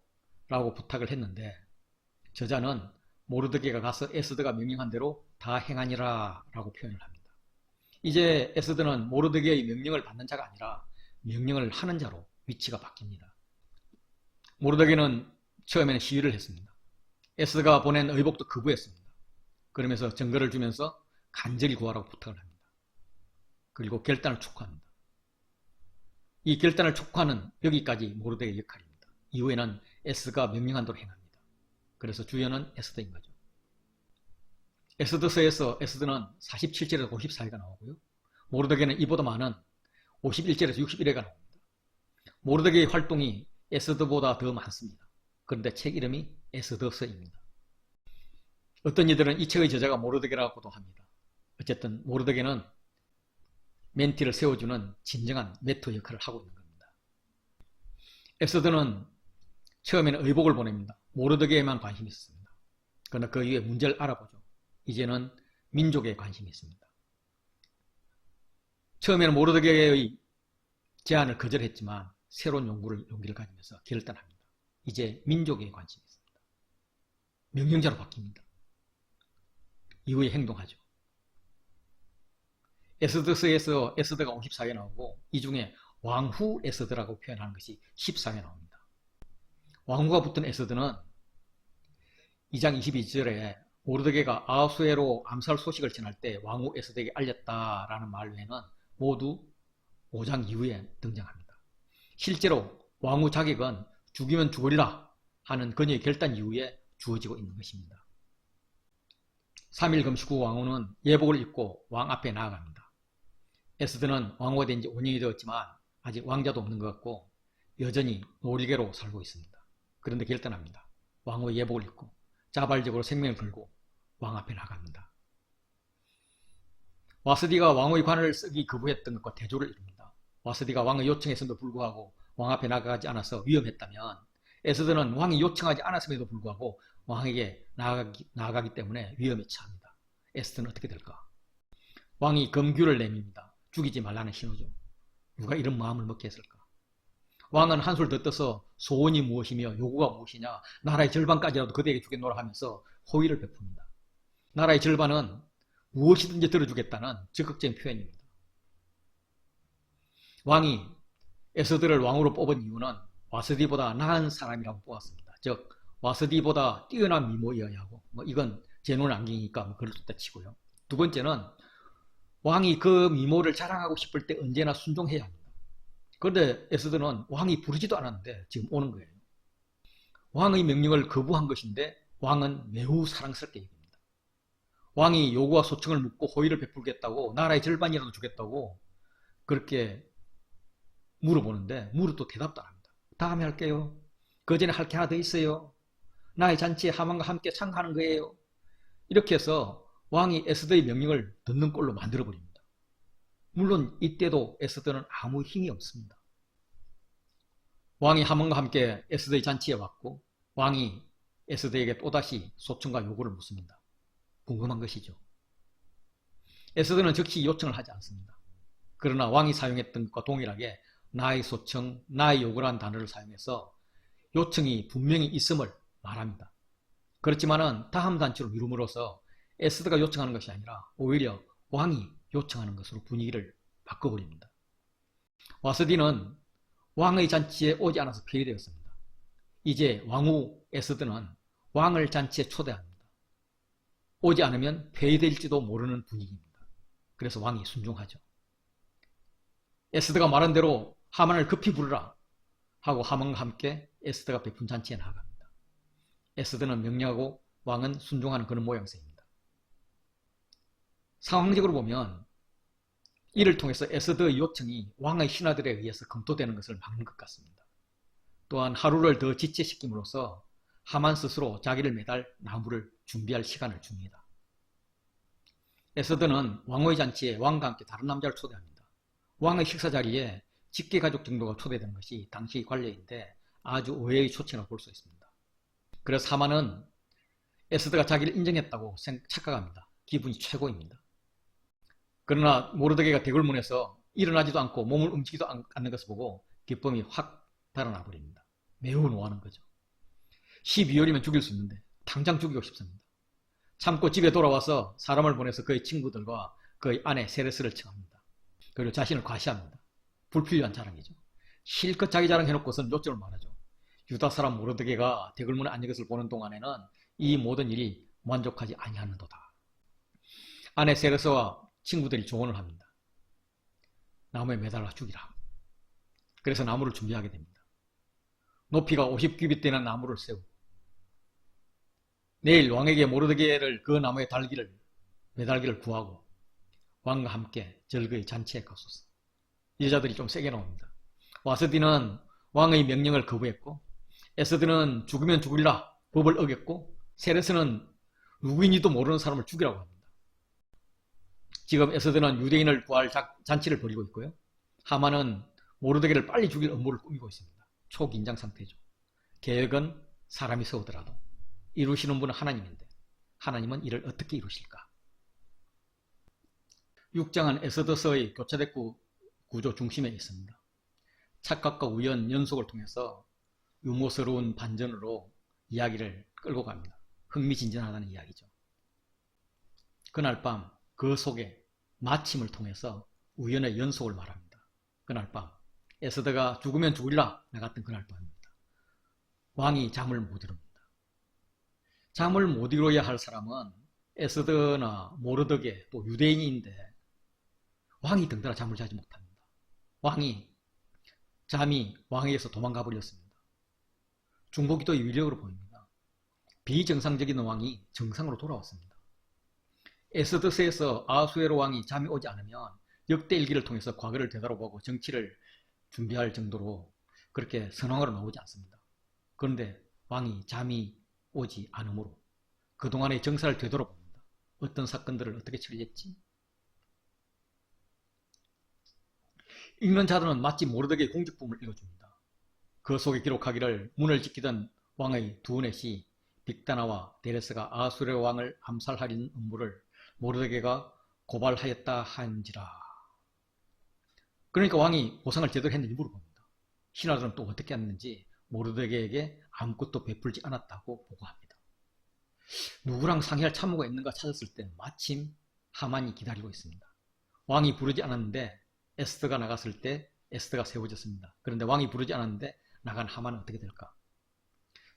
라고 부탁을 했는데 저자는 모르드게가 가서 에스더가 명령한 대로 다 행하니라 라고 표현을 합니다. 이제 에스더는 모르드게의 명령을 받는 자가 아니라 명령을 하는 자로 위치가 바뀝니다. 모르드게는 처음에는 시위를 했습니다. 에스더가 보낸 의복도 거부했습니다. 그러면서 증거를 주면서 간절히 구하라고 부탁을 합니다. 그리고 결단을 촉구합니다. 이 결단을 촉구하는 여기까지 모르드게의 역할입니다. 이후에는 에스더가 명령한 대로 행합니다. 그래서 주연은 에스더인 거죠. 에스더서에서 에스더는 47절에서 54회가 나오고요. 모르드게는 이보다 많은 51절에서 61회가 나옵니다. 모르드게의 활동이 에스더보다 더 많습니다. 그런데 책 이름이 에스더서입니다. 어떤 이들은 이 책의 저자가 모르드게라고도 합니다. 어쨌든 모르드게는 멘티를 세워주는 진정한 메토 역할을 하고 있는 겁니다. 에스더는 처음에는 의복을 보냅니다. 모르드게에만 관심이 있었습니다. 그러나 그 이후에 문제를 알아보죠. 이제는 민족에 관심이 있습니다. 처음에는 모르드게의 제안을 거절했지만 새로운 용기를 가지면서 결단합니다. 이제 민족에 관심이 있습니다. 명령자로 바뀝니다. 이후에 행동하죠. 에스더서에서 에스더가 54개 나오고 이 중에 왕후 에스더라고 표현하는 것이 14개 나옵니다. 왕후가 붙은 에스더는 2장 22절에 모르드게가 아하수에로 암살 소식을 전할 때 왕후 에스더에게 알렸다라는 말 외에는 모두 5장 이후에 등장합니다. 실제로 왕후 자격은 죽이면 죽으리라 하는 그녀의 결단 이후에 주어지고 있는 것입니다. 3일 금식 후 왕후는 예복을 입고 왕 앞에 나아갑니다. 에스더는 왕후가 된 지 5년이 되었지만 아직 왕자도 없는 것 같고 여전히 노리개로 살고 있습니다. 그런데 결단합니다. 왕후의 예복을 입고 자발적으로 생명을 걸고 왕 앞에 나갑니다. 와스디가 왕후의 관을 쓰기 거부했던 것과 대조를 이룹니다. 와스디가 왕의 요청했음에도 불구하고 왕 앞에 나가지 않아서 위험했다면 에스더는 왕이 요청하지 않았음에도 불구하고 왕에게 나아가기 때문에 위험에 처합니다. 에스더는 어떻게 될까? 왕이 검규를 내밉니다. 죽이지 말라는 신호죠. 누가 이런 마음을 먹게 했을까? 왕은 한술 더 떠서 소원이 무엇이며 요구가 무엇이냐, 나라의 절반까지라도 그대에게 주겠노라 하면서 호의를 베풉니다. 나라의 절반은 무엇이든지 들어주겠다는 적극적인 표현입니다. 왕이 에스더를 왕으로 뽑은 이유는 와스디보다 나은 사람이라고 뽑았습니다. 즉 와스디보다 뛰어난 미모이어야 하고, 이건 제 눈 안경이니까 그렇다 치고요. 두 번째는 왕이 그 미모를 자랑하고 싶을 때 언제나 순종해야 합니다. 그런데 에스더는 왕이 부르지도 않았는데 지금 오는 거예요. 왕의 명령을 거부한 것인데 왕은 매우 사랑스럽게 얘기합니다. 왕이 요구와 소청을 묻고 호의를 베풀겠다고, 나라의 절반이라도 주겠다고 그렇게 물어보는데 물어도 대답도 안 합니다. 다음에 할게요. 그 전에 할 게 하나 더 있어요. 나의 잔치에 하만과 함께 참가하는 거예요. 이렇게 해서 왕이 에스더의 명령을 듣는 꼴로 만들어버립니다. 물론 이때도 에스더는 아무 힘이 없습니다. 왕이 하만과 함께 에스더의 잔치에 왔고 왕이 에스더에게 또다시 소청과 요구를 묻습니다. 궁금한 것이죠. 에스더는 즉시 요청을 하지 않습니다. 그러나 왕이 사용했던 것과 동일하게 나의 소청, 나의 요구라는 단어를 사용해서 요청이 분명히 있음을 말합니다. 그렇지만은 다음 단추로 미룸으로써 에스더가 요청하는 것이 아니라 오히려 왕이 요청하는 것으로 분위기를 바꿔버립니다. 와스디는 왕의 잔치에 오지 않아서 폐위되었습니다. 이제 왕후 에스더는 왕을 잔치에 초대합니다. 오지 않으면 폐위될지도 모르는 분위기입니다. 그래서 왕이 순종하죠. 에스더가 말한 대로 하만을 급히 부르라 하고 하만과 함께 에스더가 베푼 잔치에 나아갑니다. 에스더는 명령하고 왕은 순종하는 그런 모양새입니다. 상황적으로 보면 이를 통해서 에스더의 요청이 왕의 신하들에 의해서 검토되는 것을 막는 것 같습니다. 또한 하루를 더 지체시킴으로써 하만 스스로 자기를 매달 나무를 준비할 시간을 줍니다. 에스더는 왕후의 잔치에 왕과 함께 다른 남자를 초대합니다. 왕의 식사 자리에 직계가족 정도가 초대되는 것이 당시 관례인데 아주 의외의 조치라고 볼 수 있습니다. 그래서 하만은 에스더가 자기를 인정했다고 착각합니다. 기분이 최고입니다. 그러나 모르드게가 대궐문에서 일어나지도 않고 몸을 움직이지도 않는 것을 보고 기쁨이 확 달아나 버립니다. 매우 노하는 거죠. 12월이면 죽일 수 있는데 당장 죽이고 싶습니다. 참고 집에 돌아와서 사람을 보내서 그의 친구들과 그의 아내 세레스를 청합니다. 그리고 자신을 과시합니다. 불필요한 자랑이죠. 실컷 자기 자랑해놓고서는 요점을 말하죠. 유다 사람 모르드게가 대궐문에 앉은 것을 보는 동안에는 이 모든 일이 만족하지 아니하는도다. 아내 세레스와 친구들이 조언을 합니다. 나무에 매달아 죽이라. 그래서 나무를 준비하게 됩니다. 높이가 50규빗 되는 나무를 세우고 내일 왕에게 모르드게를 그 나무에 매달기를 구하고 왕과 함께 절거의 잔치에 가소서. 여자들이 좀 세게 나옵니다. 와스디는 왕의 명령을 거부했고 에스더는 죽으면 죽으리라 법을 어겼고 세레스는 누구인지도 모르는 사람을 죽이라고 합니다. 지금 에스더는 유대인을 구할 잔치를 벌이고 있고요. 하만은 모르드게를 빨리 죽일 음모를 꾸미고 있습니다. 초긴장 상태죠. 계획은 사람이 세우더라도 이루시는 분은 하나님인데 하나님은 이를 어떻게 이루실까? 6장은 에스더서의 교차대구 구조 중심에 있습니다. 착각과 우연, 연속을 통해서 유머스러운 반전으로 이야기를 끌고 갑니다. 흥미진진하다는 이야기죠. 그날 밤 그 속에 마침을 통해서 우연의 연속을 말합니다. 그날 밤 에스더가 죽으면 죽으리라 나갔던 그날 밤입니다. 왕이 잠을 못 이룹니다. 잠을 못 이루어야 할 사람은 에스더나 모르드게 또 유대인인데 왕이 덩달아 잠을 자지 못합니다. 잠이 왕에게서 도망가 버렸습니다. 중보기도의 위력으로 보입니다. 비정상적인 왕이 정상으로 돌아왔습니다. 에스더서에서 아하수에로 왕이 잠이 오지 않으면 역대 일기를 통해서 과거를 되돌아보고 정치를 준비할 정도로 그렇게 선왕으로 나오지 않습니다. 그런데 왕이 잠이 오지 않으므로 그동안의 정사를 되돌아봅니다. 어떤 사건들을 어떻게 처리했지? 읽는 자들은 마치 모르드게의 공직품을 읽어줍니다. 그 속에 기록하기를 문을 지키던 왕의 두 넷이 빅다나와 데레스가 아수르 왕을 암살하려는 음모를 모르드게가 고발하였다 한지라. 그러니까 왕이 보상을 제대로 했는지 물어봅니다. 신하들은 또 어떻게 했는지 모르드게에게 아무것도 베풀지 않았다고 보고합니다. 누구랑 상의할 참모가 있는가 찾았을 때 마침 하만이 기다리고 있습니다. 왕이 부르지 않았는데 에스더가 나갔을 때 에스더가 세워졌습니다. 그런데 왕이 부르지 않았는데 나간 하만은 어떻게 될까?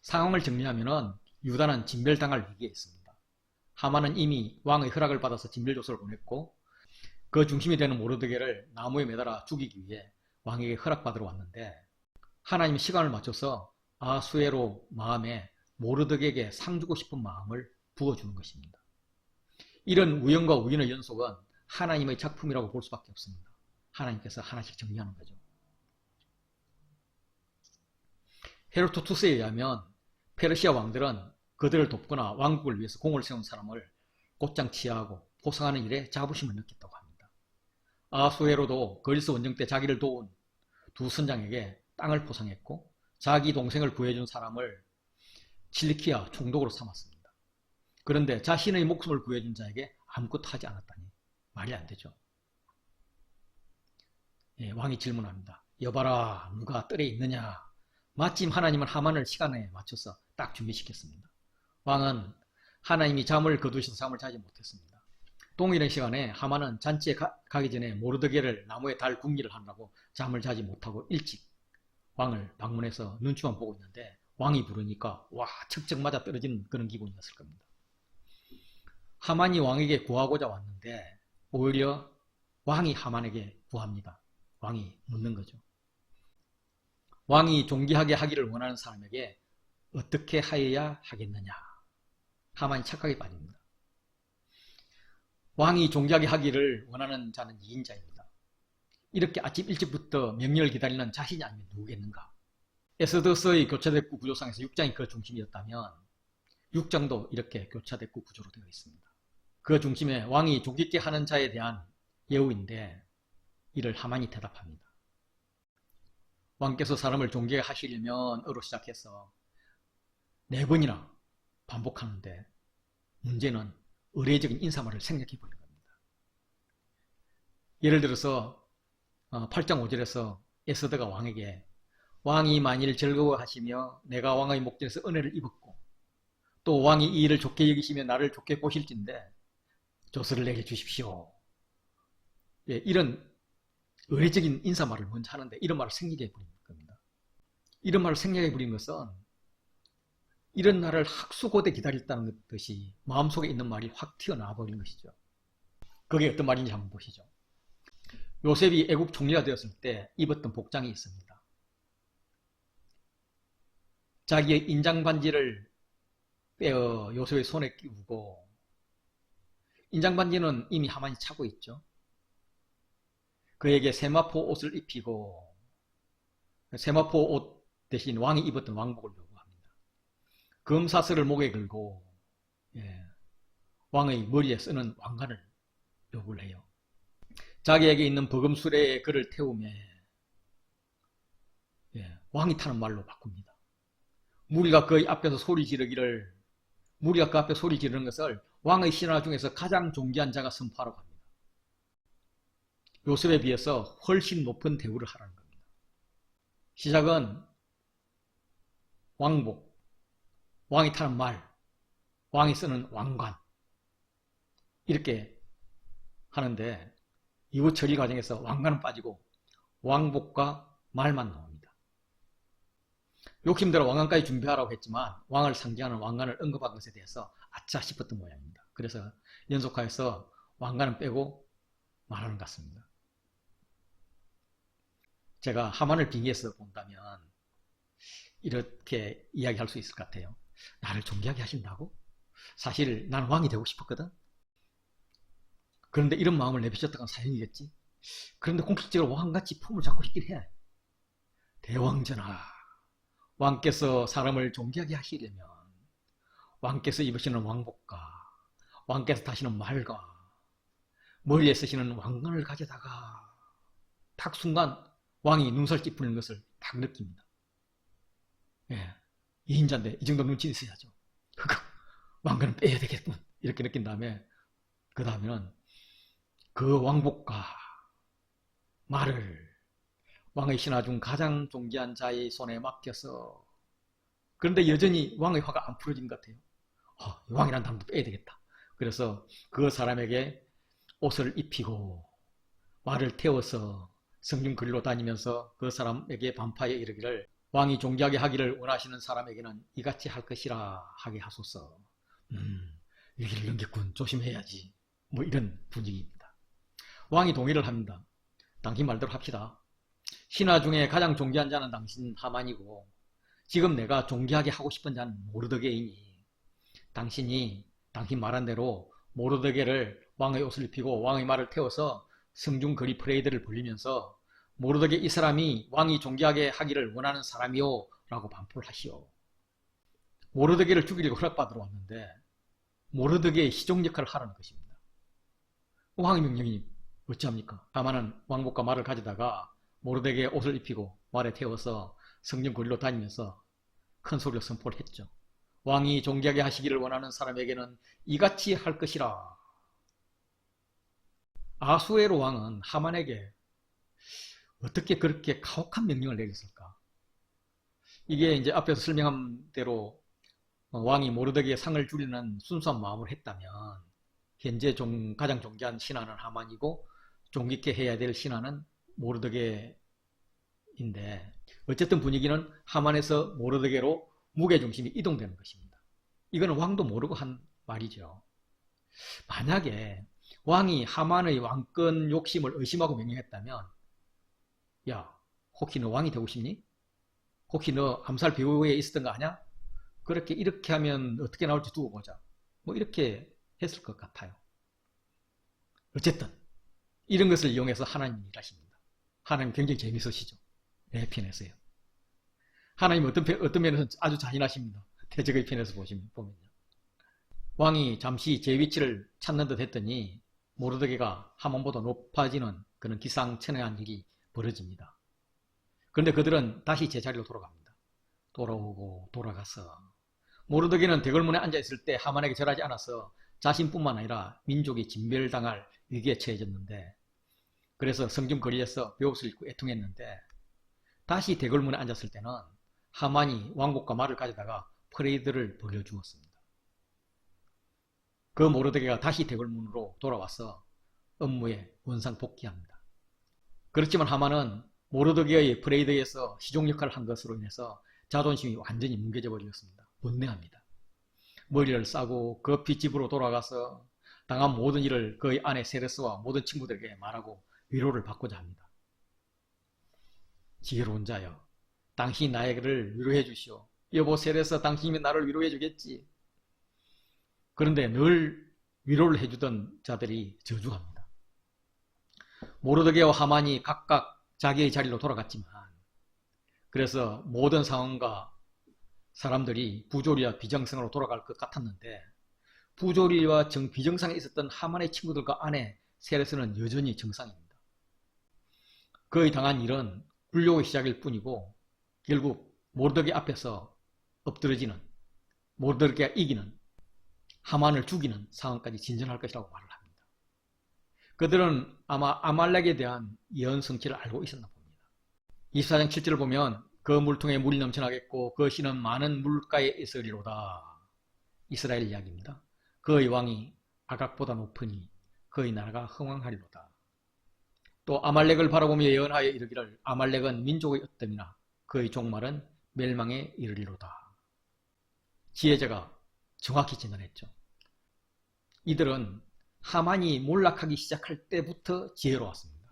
상황을 정리하면 유다는 진멸당할 위기에 있습니다. 하만은 이미 왕의 허락을 받아서 진멸조서를 보냈고 그 중심이 되는 모르드게를 나무에 매달아 죽이기 위해 왕에게 허락받으러 왔는데 하나님이 시간을 맞춰서 아수에로 마음에 모르드게에게 상 주고 싶은 마음을 부어주는 것입니다. 이런 우연과 우연의 연속은 하나님의 작품이라고 볼 수밖에 없습니다. 하나님께서 하나씩 정리하는 거죠. 헤로도투스에 의하면 페르시아 왕들은 그들을 돕거나 왕국을 위해서 공을 세운 사람을 곧장 치하하고 포상하는 일에 자부심을 느꼈다고 합니다. 아수에로도 그리스 원정 때 자기를 도운 두 선장에게 땅을 포상했고 자기 동생을 구해준 사람을 칠리키아 총독으로 삼았습니다. 그런데 자신의 목숨을 구해준 자에게 아무것도 하지 않았다니 말이 안 되죠. 예, 왕이 질문합니다. 여봐라, 누가 뜰에 있느냐? 마침 하나님은 하만을 시간에 맞춰서 딱 준비시켰습니다. 왕은 하나님이 잠을 거두셔서 잠을 자지 못했습니다. 동일한 시간에 하만은 잔치에 가기 전에 모르드게를 나무에 달 궁리를 하느라고 잠을 자지 못하고 일찍 왕을 방문해서 눈치만 보고 있는데 왕이 부르니까 와, 척척 맞아 떨어지는 그런 기분이었을 겁니다. 하만이 왕에게 구하고자 왔는데 오히려 왕이 하만에게 구합니다. 왕이 묻는 거죠. 왕이 존귀하게 하기를 원하는 사람에게 어떻게 하여야 하겠느냐? 하만이 착각에 빠집니다. 왕이 존귀하게 하기를 원하는 자는 2인자입니다. 이렇게 아침 일찍부터 명령을 기다리는 자신이 아니면 누구겠는가? 에스더서의 교차대구 구조상에서 6장이 그 중심이었다면 6장도 이렇게 교차대구 구조로 되어 있습니다. 그 중심에 왕이 존귀케 하는 자에 대한 예우인데 이를 하만이 대답합니다. 왕께서 사람을 존귀하게 하시려면 어로 시작해서 4번이나 반복하는데 문제는 의례적인 인사말을 생략해 버린 겁니다. 예를 들어서 8장 5절에서 에스더가 왕에게 왕이 만일 즐거워하시며 내가 왕의 목전에서 은혜를 입었고 또 왕이 이 일을 좋게 여기시며 나를 좋게 보실진데 조서를 내게 주십시오. 예, 이런 의례적인 인사말을 먼저 하는데 이런 말을 생략해 버린 겁니다. 이런 말을 생략해 버린 것은 이런 날을 학수고대 기다렸다는 것이 마음속에 있는 말이 확 튀어나와 버린 것이죠. 그게 어떤 말인지 한번 보시죠. 요셉이 애국 총리가 되었을 때 입었던 복장이 있습니다. 자기의 인장 반지를 빼어 요셉의 손에 끼우고 인장 반지는 이미 하만이 차고 있죠. 그에게 세마포 옷을 입히고 세마포 옷 대신 왕이 입었던 왕복을 요구합니다. 금사슬을 목에 걸고 왕의 머리에 쓰는 왕관을 요구를 해요. 자기에게 있는 버금수레에 그를 태우며 왕이 타는 말로 바꿉니다. 무리가 그 앞에서 소리 지르기를 무리가 그 앞에 소리 지르는 것을 왕의 신하 중에서 가장 존귀한 자가 선포하라고 합니다. 요셉에 비해서 훨씬 높은 대우를 하라는 겁니다. 시작은 왕복, 왕이 타는 말, 왕이 쓰는 왕관 이렇게 하는데 이후 처리 과정에서 왕관은 빠지고 왕복과 말만 나옵니다. 욕심대로 왕관까지 준비하라고 했지만 왕을 상징하는 왕관을 언급한 것에 대해서 아차 싶었던 모양입니다. 그래서 연속하여서 왕관은 빼고 말하는 것 같습니다. 제가 하만을 빙의해서 본다면 이렇게 이야기할 수 있을 것 같아요. 나를 존귀하게 하신다고? 사실 나는 왕이 되고 싶었거든. 그런데 이런 마음을 내비쳤다간 사형이겠지. 그런데 공식적으로 왕같이 품을 잡고 싶긴 해. 대왕전하, 왕께서 사람을 존귀하게 하시려면 왕께서 입으시는 왕복과 왕께서 타시는 말과 머리에 쓰시는 왕관을 가져다가 딱 순간 왕이 눈살 찌푸리는 것을 딱 느낍니다. 예, 2인자인데 이 정도 눈치 있어야죠. 왕관은 빼야 되겠군. 이렇게 느낀 다음에 그 다음에는 그 왕복과 말을 왕의 신하 중 가장 존귀한 자의 손에 맡겨서, 그런데 여전히 왕의 화가 안 풀어진 것 같아요. 왕이란 단도 빼야 되겠다. 그래서 그 사람에게 옷을 입히고 말을 태워서 성중 거리로 다니면서 그 사람에게 반파에 이르기를, 왕이 존귀하게 하기를 원하시는 사람에게는 이같이 할 것이라 하게 하소서. 위기를 넘겼군. 조심해야지. 뭐 이런 분위기입니다. 왕이 동의를 합니다. 당신 말대로 합시다. 신하 중에 가장 존귀한 자는 당신 하만이고 지금 내가 존귀하게 하고 싶은 자는 모르드게이니 당신이 당신 말한 대로 모르드게를 왕의 옷을 입히고 왕의 말을 태워서 성중 거리 퍼레이드를 벌리면서 모르드게 이 사람이 왕이 존귀하게 하기를 원하는 사람이요 라고 반포를 하시오. 모르드게를 죽이려고 허락받으러 왔는데 모르드게의 시종 역할을 하라는 것입니다. 왕의 명령이니 어찌합니까? 하만은 왕복과 말을 가져다가 모르드게의 옷을 입히고 말에 태워서 성중 거리로 다니면서 큰 소리로 선포를 했죠. 왕이 존귀하게 하시기를 원하는 사람에게는 이같이 할 것이라. 아수에로 왕은 하만에게 어떻게 그렇게 가혹한 명령을 내렸을까? 이게 이제 앞에서 설명한 대로 왕이 모르드게의 상을 줄이는 순수한 마음을 했다면 현재 가장 존귀한 신하는 하만이고 존귀케 해야 될 신하는 모르드게인데, 어쨌든 분위기는 하만에서 모르드게로 무게중심이 이동되는 것입니다. 이거는 왕도 모르고 한 말이죠. 만약에 왕이 하만의 왕권 욕심을 의심하고 명령했다면, 야, 혹시 너 왕이 되고 싶니? 혹시 너 암살 배후에 있었던 거 아냐? 그렇게 이렇게 하면 어떻게 나올지 두고 보자. 뭐 이렇게 했을 것 같아요. 어쨌든 이런 것을 이용해서 하나님이 일하십니다. 하나님 굉장히 재밌으시죠. 내 편에서요. 하나님 어떤 면에서 아주 잔인하십니다. 대적의 편에서 보면요. 왕이 잠시 제 위치를 찾는 듯 했더니 모르드게가 하만보다 높아지는 그런 기상천외한 일이 벌어집니다. 그런데 그들은 다시 제자리로 돌아갑니다. 돌아오고 돌아가서 모르드게는 대궐문에 앉아있을 때 하만에게 절하지 않아서 자신뿐만 아니라 민족이 진멸당할 위기에 처해졌는데, 그래서 성중 거리에서 베옷을 입고 애통했는데, 다시 대궐문에 앉았을 때는 하만이 왕복과 말을 가져다가 퍼레이드를 벌여주었습니다. 그 모르드게가 다시 대궐문으로 돌아와서 업무에 원상복귀합니다. 그렇지만 하만은 모르드게의 퍼레이드에서 시종 역할을 한 것으로 인해서 자존심이 완전히 뭉개져 버렸습니다. 분내합니다. 머리를 싸고 급히 집으로 돌아가서 당한 모든 일을 그의 아내 세레스와 모든 친구들에게 말하고 위로를 받고자 합니다. 지혜로운 자여, 당신이 나에게를 위로해 주시오. 여보 세레스, 당신이면 나를 위로해 주겠지. 그런데 늘 위로를 해주던 자들이 저주합니다. 모르드게와 하만이 각각 자기의 자리로 돌아갔지만, 그래서 모든 상황과 사람들이 부조리와 비정상으로 돌아갈 것 같았는데, 부조리와 비정상에 있었던 하만의 친구들과 아내 세레스는 여전히 정상입니다. 그의 당한 일은 굴욕의 시작일 뿐이고 결국 모르드게 앞에서 엎드러지는, 모르드게가 이기는, 하만을 죽이는 상황까지 진전할 것이라고 말을 합니다. 그들은 아마 아말렉에 대한 예언 성취를 알고 있었나 봅니다. 24장 7절을 보면 그 물통에 물이 넘쳐나겠고 그 씨는 많은 물가에 있으리로다. 이스라엘 이야기입니다. 그의 왕이 아각보다 높으니 그의 나라가 흥왕하리로다. 또 아말렉을 바라보며 예언하여 이르기를 아말렉은 민족의 으뜸이나 그의 종말은 멸망에 이르리로다. 지혜자가 정확히 진단했죠. 이들은 하만이 몰락하기 시작할 때부터 지혜로웠습니다.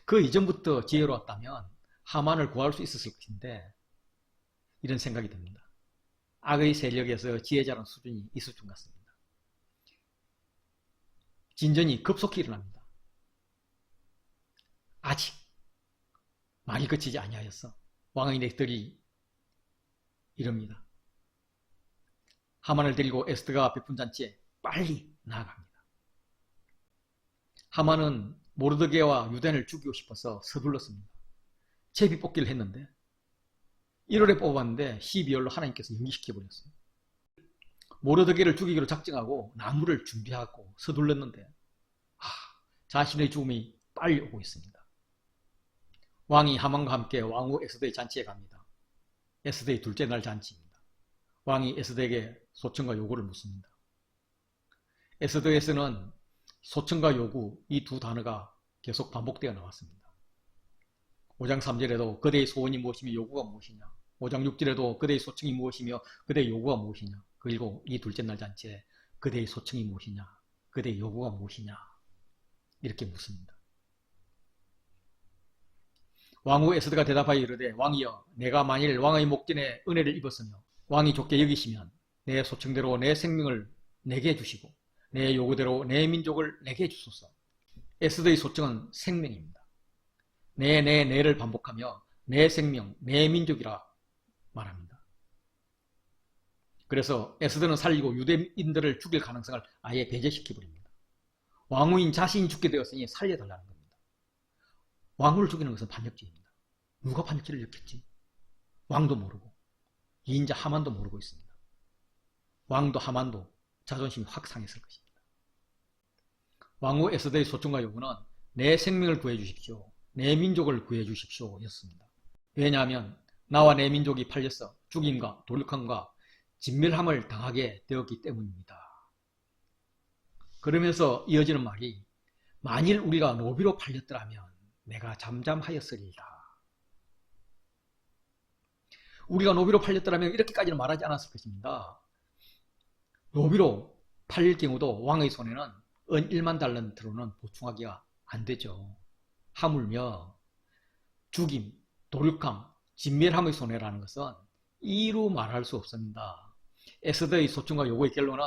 그 이전부터 지혜로웠다면 하만을 구할 수 있었을 것인데, 이런 생각이 듭니다. 악의 세력에서 지혜자라는 수준이 이 수준 같습니다. 진전이 급속히 일어납니다. 아직 말이 그치지 아니하였어. 왕의 넥들이 이럽니다. 하만을 데리고 에스더가 베푼 잔치에 빨리 나아갑니다. 하만은 모르드게와 유대인을 죽이고 싶어서 서둘렀습니다. 제비 뽑기를 했는데 1월에 뽑았는데 12월로 하나님께서 연기시켜버렸어요. 모르드게를 죽이기로 작정하고 나무를 준비하고 서둘렀는데 자신의 죽음이 빨리 오고 있습니다. 왕이 하만과 함께 왕후 에스더의 잔치에 갑니다. 에스더의 둘째 날 잔치입니다. 왕이 에스더에게 소청과 요구를 묻습니다. 에스더에서는 소청과 요구 이 두 단어가 계속 반복되어 나왔습니다. 5장 3절에도 그대의 소원이 무엇이며 요구가 무엇이냐, 5장 6절에도 그대의 소청이 무엇이며 그대의 요구가 무엇이냐, 그리고 이 둘째 날 잔치에 그대의 소청이 무엇이냐, 그대의 요구가 무엇이냐 이렇게 묻습니다. 왕후 에스더가 대답하여 이르되 왕이여 내가 만일 왕의 목전에 은혜를 입었으며 왕이 좋게 여기시면 내 소청대로 내 생명을 내게 주시고 내 요구대로 내 민족을 내게 주소서. 에스더의 소청은 생명입니다. 내를 반복하며 내 생명, 내 민족이라 말합니다. 그래서 에스더는 살리고 유대인들을 죽일 가능성을 아예 배제시켜버립니다. 왕후인 자신이 죽게 되었으니 살려달라는 겁니다. 왕후를 죽이는 것은 반역죄입니다. 누가 반역죄를 일으켰지? 왕도 모르고 이인자 하만도 모르고 있습니다. 왕도 하만도 자존심이 확 상했을 것입니다. 왕후 에스더의 소청과 요구는 내 생명을 구해주십시오, 내 민족을 구해주십시오 였습니다. 왜냐하면 나와 내 민족이 팔려서 죽임과 도륙함과 진멸함을 당하게 되었기 때문입니다. 그러면서 이어지는 말이 만일 우리가 노비로 팔렸더라면 내가 잠잠하였으리이다. 우리가 노비로 팔렸더라면 이렇게까지는 말하지 않았을 것입니다. 노비로 팔릴 경우도 왕의 손에는 은 1만 달란트로는 보충하기가 안 되죠. 하물며 죽임, 도륙함, 진멸함의 손해라는 것은 이루 말할 수 없습니다. 에스더의 소청과 요구의 결론은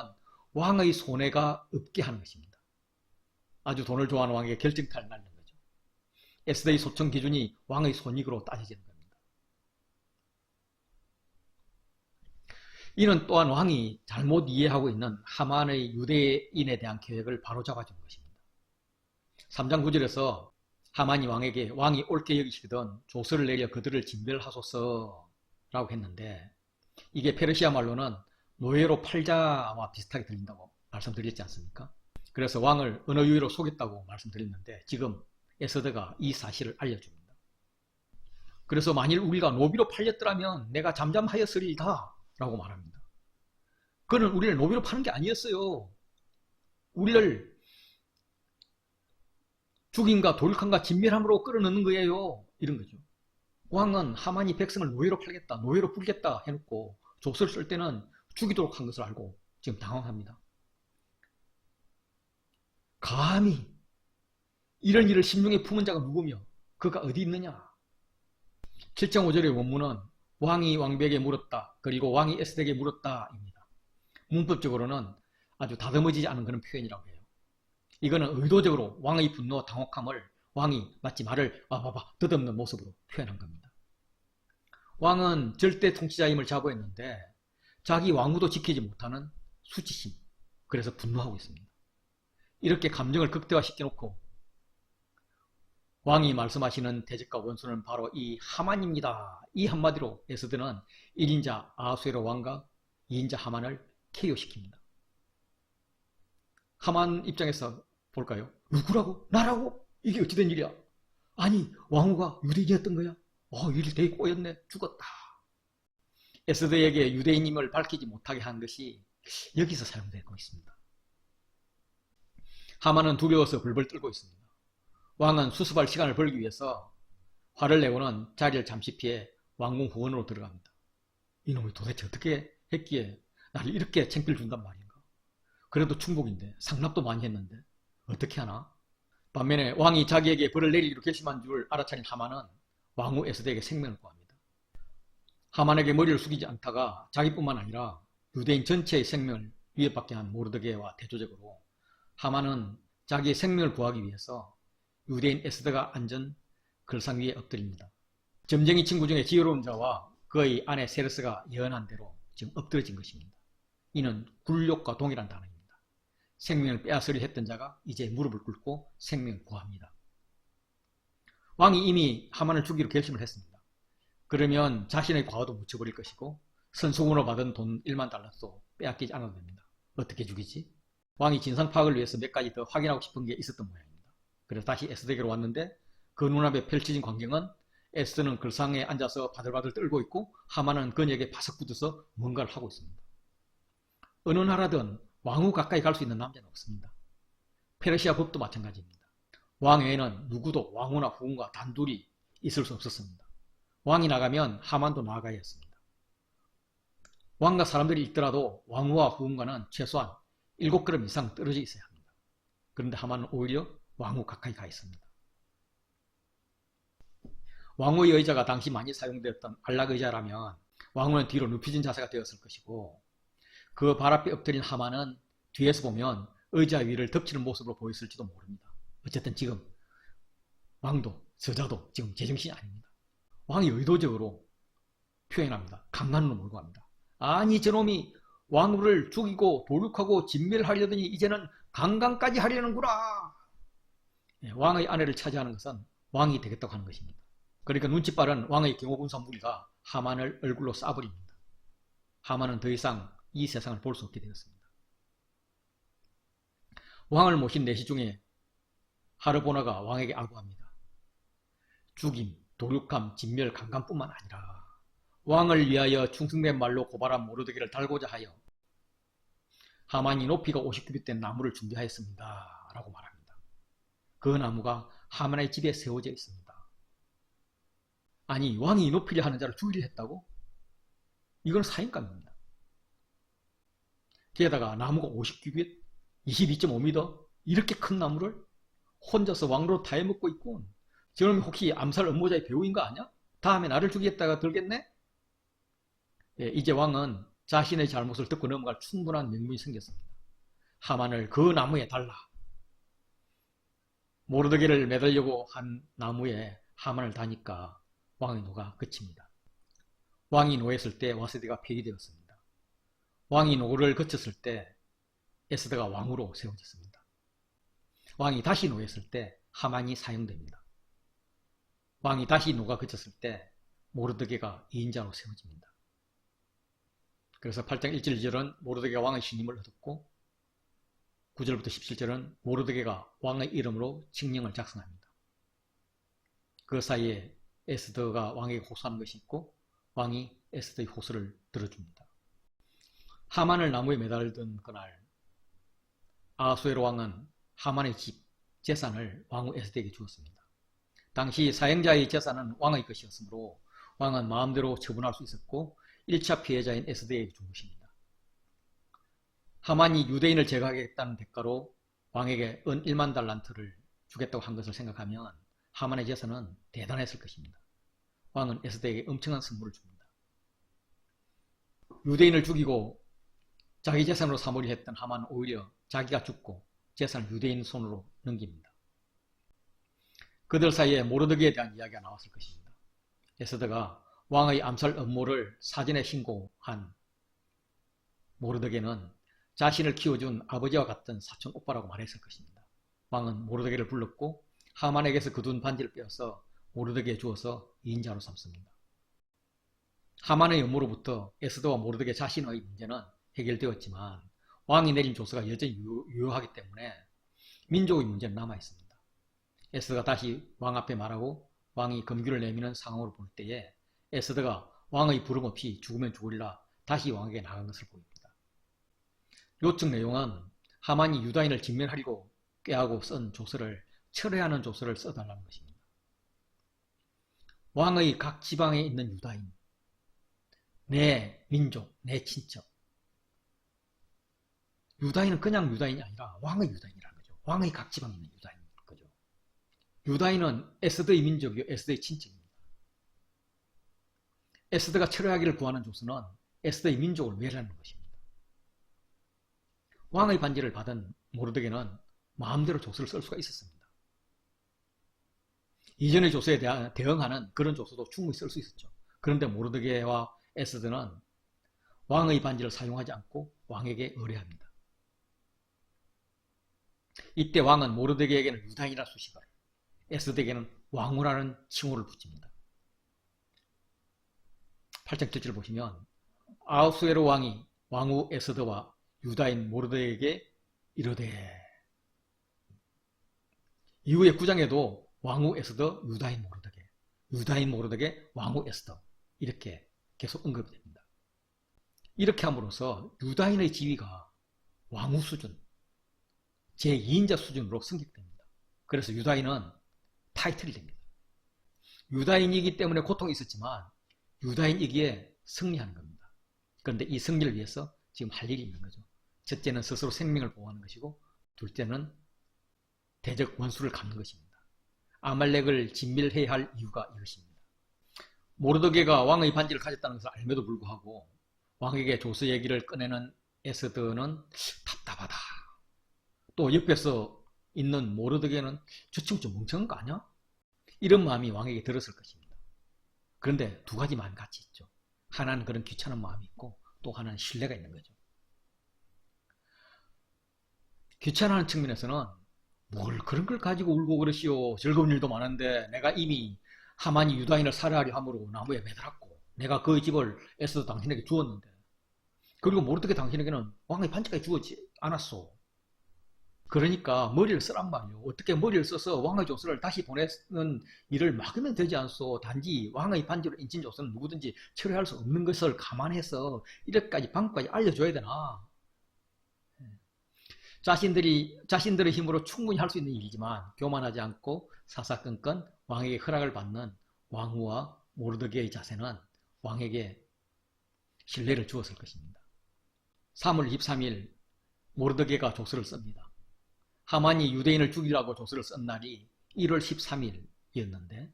왕의 손해가 없게 하는 것입니다. 아주 돈을 좋아하는 왕에게 결정타를 날리는 거죠. 에스더의 소청 기준이 왕의 손익으로 따져지는 겁니다. 이는 또한 왕이 잘못 이해하고 있는 하만의 유대인에 대한 계획을 바로잡아주는 것입니다. 3장 9절에서 하만이 왕에게 왕이 옳게 여기시거든 조서를 내려 그들을 진멸하소서 라고 했는데 이게 페르시아 말로는 노예로 팔자와 비슷하게 들린다고 말씀드렸지 않습니까? 그래서 왕을 언어 유희로 속였다고 말씀드렸는데 지금 에스더가 이 사실을 알려줍니다. 그래서 만일 우리가 노비로 팔렸더라면 내가 잠잠하였으리이다 라고 말합니다. 그는 우리를 노비로 파는 게 아니었어요. 우리를 죽임과 도륙함과 진멸함으로 끌어넣는 거예요. 이런 거죠. 왕은 하만이 백성을 노예로 팔겠다, 노예로 풀겠다 해놓고 조서를 쓸 때는 죽이도록 한 것을 알고 지금 당황합니다. 감히 이런 일을 심중에 품은 자가 누구며 그가 어디 있느냐. 7장 5절의 원문은 왕이 왕비에게 물었다, 그리고 왕이 에스더에게 물었다 입니다. 문법적으로는 아주 다듬어지지 않은 그런 표현이라고 해요. 이거는 의도적으로 왕의 분노와 당혹함을 왕이 마치 말을 더듬는 모습으로 표현한 겁니다. 왕은 절대 통치자임을 자부했는데 자기 왕후도 지키지 못하는 수치심, 그래서 분노하고 있습니다. 이렇게 감정을 극대화시켜놓고 왕이 말씀하시는 대적과 원수는 바로 이 하만입니다. 이 한마디로 에스더는 1인자 아하수에로 왕과 2인자 하만을 KO시킵니다. 하만 입장에서 볼까요? 누구라고? 나라고? 이게 어찌된 일이야? 아니 왕후가 유대인이었던 거야? 일이 되게 꼬였네. 죽었다. 에스더에게 유대인임을 밝히지 못하게 한 것이 여기서 사용되고 있습니다. 하만은 두려워서 벌벌 떨고 있습니다. 왕은 수습할 시간을 벌기 위해서 화를 내고는 자리를 잠시 피해 왕궁 후원으로 들어갑니다. 이놈이 도대체 어떻게 했기에 나를 이렇게 창피를 준단 말인가? 그래도 충복인데 상납도 많이 했는데 어떻게 하나? 반면에 왕이 자기에게 벌을 내리기로 결심한 줄 알아차린 하만은 왕후 에스더에게 생명을 구합니다. 하만에게 머리를 숙이지 않다가 자기뿐만 아니라 유대인 전체의 생명을 위협받게 한 모르드게와 대조적으로 하만은 자기의 생명을 구하기 위해서 유대인 에스더가 앉은 글상 위에 엎드립니다. 점쟁이 친구 중에 지혜로운 자와 그의 아내 세르스가 예언한 대로 지금 엎드러진 것입니다. 이는 굴욕과 동일한 단어입니다. 생명을 빼앗으려 했던 자가 이제 무릎을 꿇고 생명을 구합니다. 왕이 이미 하만을 죽이로 결심을 했습니다. 그러면 자신의 과거도 묻혀버릴 것이고 선수금으로 받은 돈 1만 달러도 빼앗기지 않아도 됩니다. 어떻게 죽이지? 왕이 진상 파악을 위해서 몇 가지 더 확인하고 싶은 게 있었던 모양입니다. 그래서 다시 에스더에게로 왔는데 그 눈앞에 펼쳐진 광경은 에스더는 글상에 앉아서 바들바들 떨고 있고 하만은 그녀에게 바석 붙어서 뭔가를 하고 있습니다. 어느 나라든 왕후 가까이 갈 수 있는 남자는 없습니다. 페르시아 법도 마찬가지입니다. 왕 외에는 누구도 왕후나 후궁과 단둘이 있을 수 없었습니다. 왕이 나가면 하만도 나아가야 했습니다. 왕과 사람들이 있더라도 왕후와 후궁과는 최소한 7걸음 이상 떨어져 있어야 합니다. 그런데 하만은 오히려 왕후 가까이 가 있습니다. 왕후의 의자가 당시 많이 사용되었던 안락 의자라면 왕후는 뒤로 눕혀진 자세가 되었을 것이고 그 발 앞에 엎드린 하만은 뒤에서 보면 의자 위를 덮치는 모습으로 보였을지도 모릅니다. 어쨌든 지금 왕도 저자도 지금 제정신이 아닙니다. 왕이 의도적으로 표현합니다. 강간으로 몰고 갑니다. 아니 저놈이 왕후를 죽이고 도륙하고 진멸하려더니 이제는 강간까지 하려는구나. 왕의 아내를 차지하는 것은 왕이 되겠다고 하는 것입니다. 그러니까 눈치 빠른 왕의 경호군사 무리가 하만을 얼굴로 쏴버립니다. 하만은 더 이상 이 세상을 볼 수 없게 되었습니다. 왕을 모신 내시 중에 하르보나가 왕에게 아부합니다. 죽임, 도륙함, 진멸, 강간뿐만 아니라 왕을 위하여 충성된 말로 고발한 모르드게를 달고자 하여 하만이 높이가 50규빗 된 나무를 준비하였습니다. 라고 말합니다. 그 나무가 하만의 집에 세워져 있습니다. 아니 왕이 높이려 하는 자를 죽이려 했다고? 이건 사인감입니다. 게다가 나무가 50규빗, 22.5m 이렇게 큰 나무를 혼자서 왕으로 다 해먹고 있군. 저놈이 혹시 암살 음모자의 배우인 거 아니야? 다음에 나를 죽이겠다가 들겠네? 이제 왕은 자신의 잘못을 듣고 넘어갈 충분한 명분이 생겼습니다. 하만을 그 나무에 달라. 모르드게를 매달려고 한 나무에 하만을 다니까 왕의 노가 그칩니다. 왕이 노했을 때 와세드가 폐기되었습니다. 왕이 노를 거쳤을 때 에스더가 왕으로 세워졌습니다. 왕이 다시 노했을 때 하만이 사형됩니다. 왕이 다시 노가 그쳤을 때 모르드게가 2인자로 세워집니다. 그래서 8장 1절 2절은 모르드게가 왕의 신임을 얻었고 9절부터 17절은 모르드게가 왕의 이름으로 칙령을 작성합니다. 그 사이에 에스더가 왕에게 호소하는 것이 있고 왕이 에스더의 호소를 들어줍니다. 하만을 나무에 매달던 그날 아하수에로 왕은 하만의 집, 재산을 왕후 에스더에게 주었습니다. 당시 사형자의 재산은 왕의 것이었으므로 왕은 마음대로 처분할 수 있었고 1차 피해자인 에스더에게 준 것입니다. 하만이 유대인을 제거하겠다는 대가로 왕에게 은 1만 달란트를 주겠다고 한 것을 생각하면 하만의 재산은 대단했을 것입니다. 왕은 에스더에게 엄청난 선물을 줍니다. 유대인을 죽이고 자기 재산으로 삼으려 했던 하만은 오히려 자기가 죽고 재산을 유대인 손으로 넘깁니다. 그들 사이에 모르드게에 대한 이야기가 나왔을 것입니다. 에스더가 왕의 암살 음모를 사전에 신고한 모르드게는 자신을 키워준 아버지와 같은 사촌 오빠라고 말했을 것입니다. 왕은 모르드게를 불렀고 하만에게서 거둔 반지를 빼어서 모르드게에 주어서 2인자로 삼습니다. 하만의 음모로부터 에스더와 모르드게 자신의 문제는 해결되었지만 왕이 내린 조서가 여전히 유효하기 때문에 민족의 문제는 남아있습니다. 에스더가 다시 왕 앞에 말하고 왕이 검규를 내미는 상황으로 볼 때에 에스더가 왕의 부름 없이 죽으면 죽으리라 다시 왕에게 나간 것을 보입니다. 요청 내용은 하만이 유다인을 진멸하려고 꾀하고 쓴 조서를 철회하는 조서를 써달라는 것입니다. 왕의 각 지방에 있는 유다인, 내 민족, 내 친척. 유다인은 그냥 유다인이 아니라 왕의 유다인이라는 거죠. 왕의 각 지방에 있는 유다인인 거죠. 유다인은 에스더의 민족이요, 에스더의 친척입니다. 에스더가 철회하기를 구하는 조서는 에스더의 민족을 멸하는 것입니다. 왕의 반지를 받은 모르드게는 마음대로 조서를 쓸 수가 있었습니다. 이전의 조서에 대응하는 그런 조서도 충분히 쓸 수 있었죠. 그런데 모르드게와 에스더는 왕의 반지를 사용하지 않고 왕에게 의뢰합니다. 이때 왕은 모르드게에게는 유다인이라 수식을, 에스더에게는 왕후라는 칭호를 붙입니다. 8장 7절 보시면 아하수에로 왕이 왕후 에스더와 유다인 모르드게에게 이르되, 이후에 9장에도 왕후 에스더, 유다인 모르드게, 왕후 에스더 이렇게 계속 언급이 됩니다. 이렇게 함으로써 유다인의 지위가 왕후 수준, 제2인자 수준으로 승격됩니다. 그래서 유다인은 타이틀이 됩니다. 유다인이기 때문에 고통이 있었지만 유다인이기에 승리하는 겁니다. 그런데 이 승리를 위해서 지금 할 일이 있는 거죠. 첫째는 스스로 생명을 보호하는 것이고, 둘째는 대적 원수를 갚는 것입니다. 아말렉을 진멸해야 할 이유가 이것입니다. 모르드게가 왕의 반지를 가졌다는 것을 알면도 불구하고 왕에게 조서 얘기를 꺼내는 에스더는 답답하다. 또 옆에서 있는 모르드게는 저 친구 좀 멍청한 거 아니야? 이런 마음이 왕에게 들었을 것입니다. 그런데 두 가지 마음이 같이 있죠. 하나는 그런 귀찮은 마음이 있고, 또 하나는 신뢰가 있는 거죠. 귀찮아하는 측면에서는 뭘 그런 걸 가지고 울고 그러시오. 즐거운 일도 많은데 내가 이미 하만이 유다인을 살해하려 함으로 나무에 매달았고, 내가 그 집을 애써 당신에게 주었는데, 그리고 모르드게 당신에게는 왕의 반지까지 주었지 않았소. 그러니까 머리를 쓰란 말이오. 어떻게 머리를 써서 왕의 조서를 다시 보내는 일을 막으면 되지 않소. 단지 왕의 반지로 인친 조서는 누구든지 처리할 수 없는 것을 감안해서 이렇게까지 방법까지 알려줘야 되나. 자신들의 힘으로 충분히 할 수 있는 일이지만 교만하지 않고 사사건건 왕에게 허락을 받는 왕후와 모르드게의 자세는 왕에게 신뢰를 주었을 것입니다. 3월 23일 모르드게가 조서를 씁니다. 하만이 유대인을 죽이려고 조서를 쓴 날이 1월 13일이었는데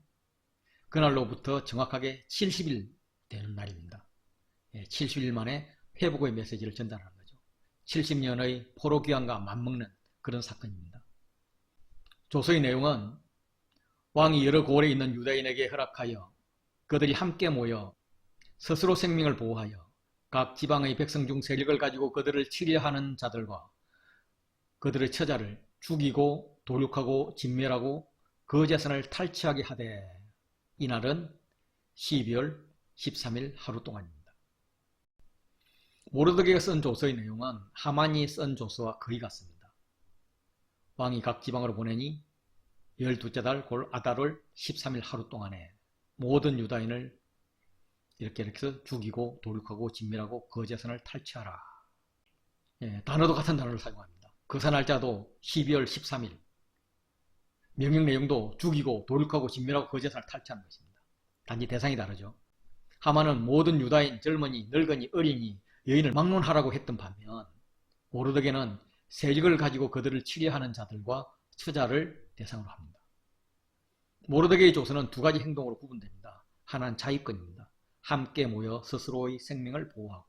그날로부터 정확하게 70일 되는 날입니다. 70일 만에 회복의 메시지를 전달하는 거죠. 70년의 포로기환과 맞먹는 그런 사건입니다. 조서의 내용은 왕이 여러 고을에 있는 유대인에게 허락하여 그들이 함께 모여 스스로 생명을 보호하여 각 지방의 백성 중 세력을 가지고 그들을 치려하는 자들과 그들의 처자를 죽이고 도륙하고 진멸하고 그 재산을 탈취하게 하되, 이날은 12월 13일 하루 동안입니다. 모르드게가 쓴 조서의 내용은 하만이 쓴 조서와 거의 같습니다. 왕이 각 지방으로 보내니 12째 달 골 아달월 13일 하루 동안에 모든 유다인을 이렇게 해서 죽이고 도륙하고 진멸하고 그 재산을 탈취하라. 단어도 같은 단어를 사용합니다. 그 날짜도 12월 13일. 명령 내용도 죽이고 도륙하고 진멸하고 그 재산을 탈취하는 것입니다. 단지 대상이 다르죠. 하만은 모든 유다인, 젊은이, 늙은이, 어린이, 여인을 막론하라고 했던 반면 모르드게는 세력을 가지고 그들을 치려하는 자들과 처자를 대상으로 합니다. 모르드게의 조서는 두 가지 행동으로 구분됩니다. 하나는 자위권입니다. 함께 모여 스스로의 생명을 보호하고,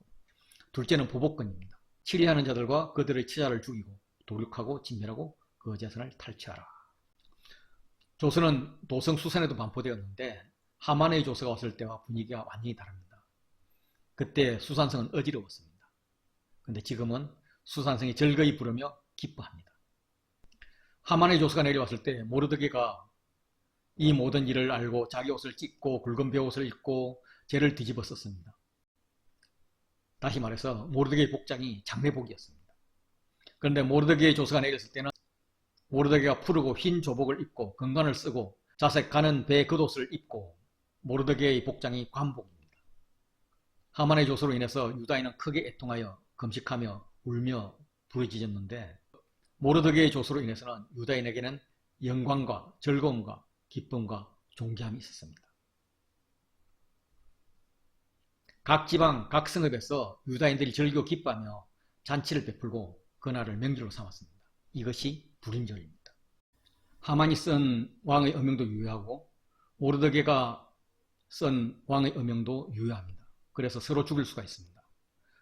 둘째는 보복권입니다. 치리하는 자들과 그들의 처자를 죽이고 도륙하고 진멸하고 그 재산을 탈취하라. 조서는 도성 수산에도 반포되었는데 하만의 조서가 왔을 때와 분위기가 완전히 다릅니다. 그때 수산성은 어지러웠습니다. 그런데 지금은 수산성이 즐거이 부르며 기뻐합니다. 하만의 조서가 내려왔을 때 모르드게가 이 모든 일을 알고 자기 옷을 찢고 굵은 베옷을 입고 죄를 뒤집어 썼습니다. 다시 말해서 모르드게의 복장이 장례복이었습니다. 그런데 모르드게의 조서가 내렸을 때는 모르드게가 푸르고 흰 조복을 입고 건관을 쓰고 자색 가는 배 겉옷을 입고 모르드게의 복장이 관복입니다. 하만의 조서로 인해서 유다인은 크게 애통하여 금식하며 울며 부르짖었는데 모르드게의 조서로 인해서는 유다인에게는 영광과 즐거움과 기쁨과 존귀함이 있었습니다. 각 지방, 각 성읍에서 유다인들이 즐겨 기뻐하며 잔치를 베풀고 그날을 명절로 삼았습니다. 이것이 불임절입니다. 하만이 쓴 왕의 어명도 유효하고 모르드게가 쓴 왕의 어명도 유효합니다. 그래서 서로 죽일 수가 있습니다.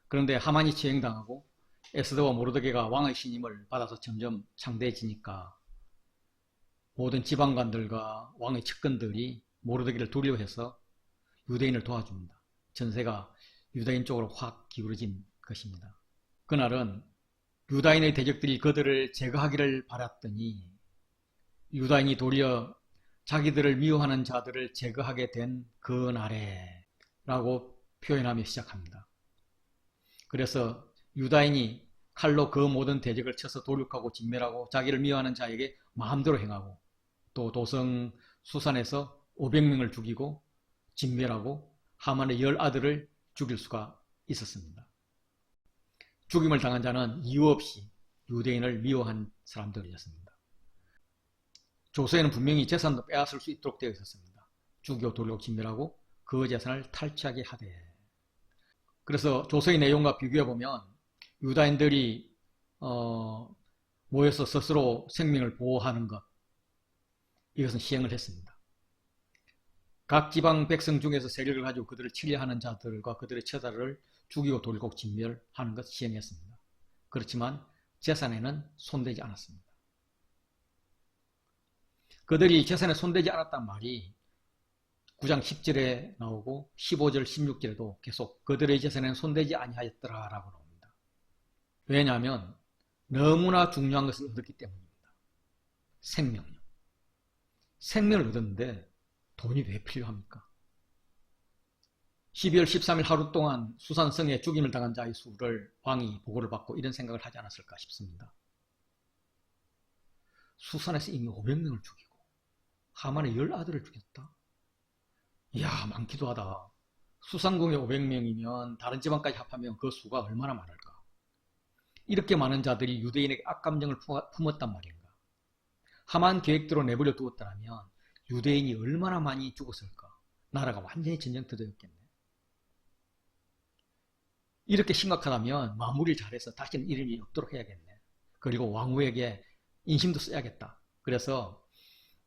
그런데 하만이 처형당하고 에스더와 모르드게가 왕의 신임을 받아서 점점 창대해지니까 모든 지방관들과 왕의 측근들이 모르드게를 두려워해서 유대인을 도와줍니다. 전세가 유다인 쪽으로 확 기울어진 것입니다. 그날은 유다인의 대적들이 그들을 제거하기를 바랐더니 유다인이 도리어 자기들을 미워하는 자들을 제거하게 된 그날에 라고 표현하며 시작합니다. 그래서 유다인이 칼로 그 모든 대적을 쳐서 돌육하고 진멸하고 자기를 미워하는 자에게 마음대로 행하고 또 도성 수산에서 500명을 죽이고 진멸하고 하만의 10아들을 죽일 수가 있었습니다. 죽임을 당한 자는 이유 없이 유대인을 미워한 사람들이었습니다. 조서에는 분명히 재산도 빼앗을 수 있도록 되어 있었습니다. 죽이고 돌리고 진멸하고 그 재산을 탈취하게 하되. 그래서 조서의 내용과 비교해보면 유다인들이 모여서 스스로 생명을 보호하는 것, 이것은 시행을 했습니다. 각 지방 백성 중에서 세력을 가지고 그들을 치려하는 자들과 그들의 처자를 죽이고 돌리고 진멸하는 것을 시행했습니다. 그렇지만 재산에는 손대지 않았습니다. 그들이 재산에 손대지 않았단 말이 9장 10절에 나오고 15절 16절에도 계속 그들의 재산에는 손대지 아니하였더라 라고 나옵니다. 왜냐하면 너무나 중요한 것을 얻었기 때문입니다. 생명력. 생명을 얻었는데 돈이 왜 필요합니까? 12월 13일 하루 동안 수산성에 죽임을 당한 자의 수를 왕이 보고를 받고 이런 생각을 하지 않았을까 싶습니다. 수산에서 이미 500명을 죽이고 하만의 10아들을 죽였다? 이야, 많기도 하다. 수산궁에 500명이면 다른 지방까지 합하면 그 수가 얼마나 많을까? 이렇게 많은 자들이 유대인에게 악감정을 품었단 말인가? 하만 계획대로 내버려 두었다면 유대인이 얼마나 많이 죽었을까? 나라가 완전히 전쟁터였겠네. 이렇게 심각하다면 마무리를 잘해서 다시는 이런 일이 없도록 해야겠네. 그리고 왕후에게 인심도 써야겠다. 그래서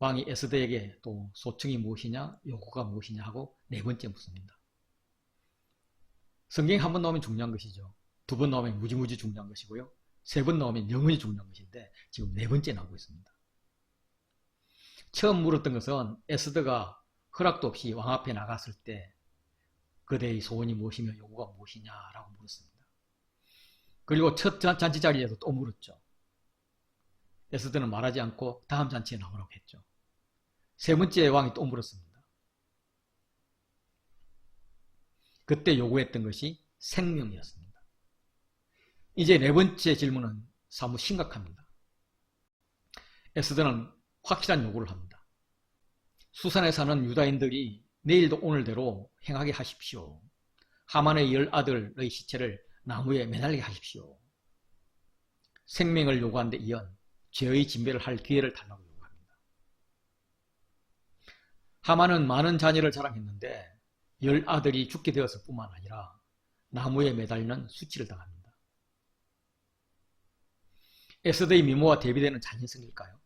왕이 에스더에게 또 소청이 무엇이냐, 요구가 무엇이냐 하고 네 번째 묻습니다. 성경에 한 번 나오면 중요한 것이죠. 두 번 나오면 무지무지 중요한 것이고요. 세 번 나오면 영원히 중요한 것인데 지금 네 번째 나오고 있습니다. 처음 물었던 것은 에스더가 허락도 없이 왕 앞에 나갔을 때 그대의 소원이 무엇이며 요구가 무엇이냐라고 물었습니다. 그리고 첫 잔치 자리에서 또 물었죠. 에스더는 말하지 않고 다음 잔치에 나오라고 했죠. 세 번째 왕이 또 물었습니다. 그때 요구했던 것이 생명이었습니다. 이제 네 번째 질문은 사뭇 심각합니다. 에스더는 확실한 요구를 합니다. 수산에 사는 유다인들이 내일도 오늘대로 행하게 하십시오. 하만의 10아들의 시체를 나무에 매달리게 하십시오. 생명을 요구한 데 이은 죄의 진배를 할 기회를 달라고 요구합니다. 하만은 많은 자녀를 자랑했는데 10아들이 죽게 되었을 뿐만 아니라 나무에 매달리는 수치를 당합니다. 에스더의 미모와 대비되는 잔인성일까요?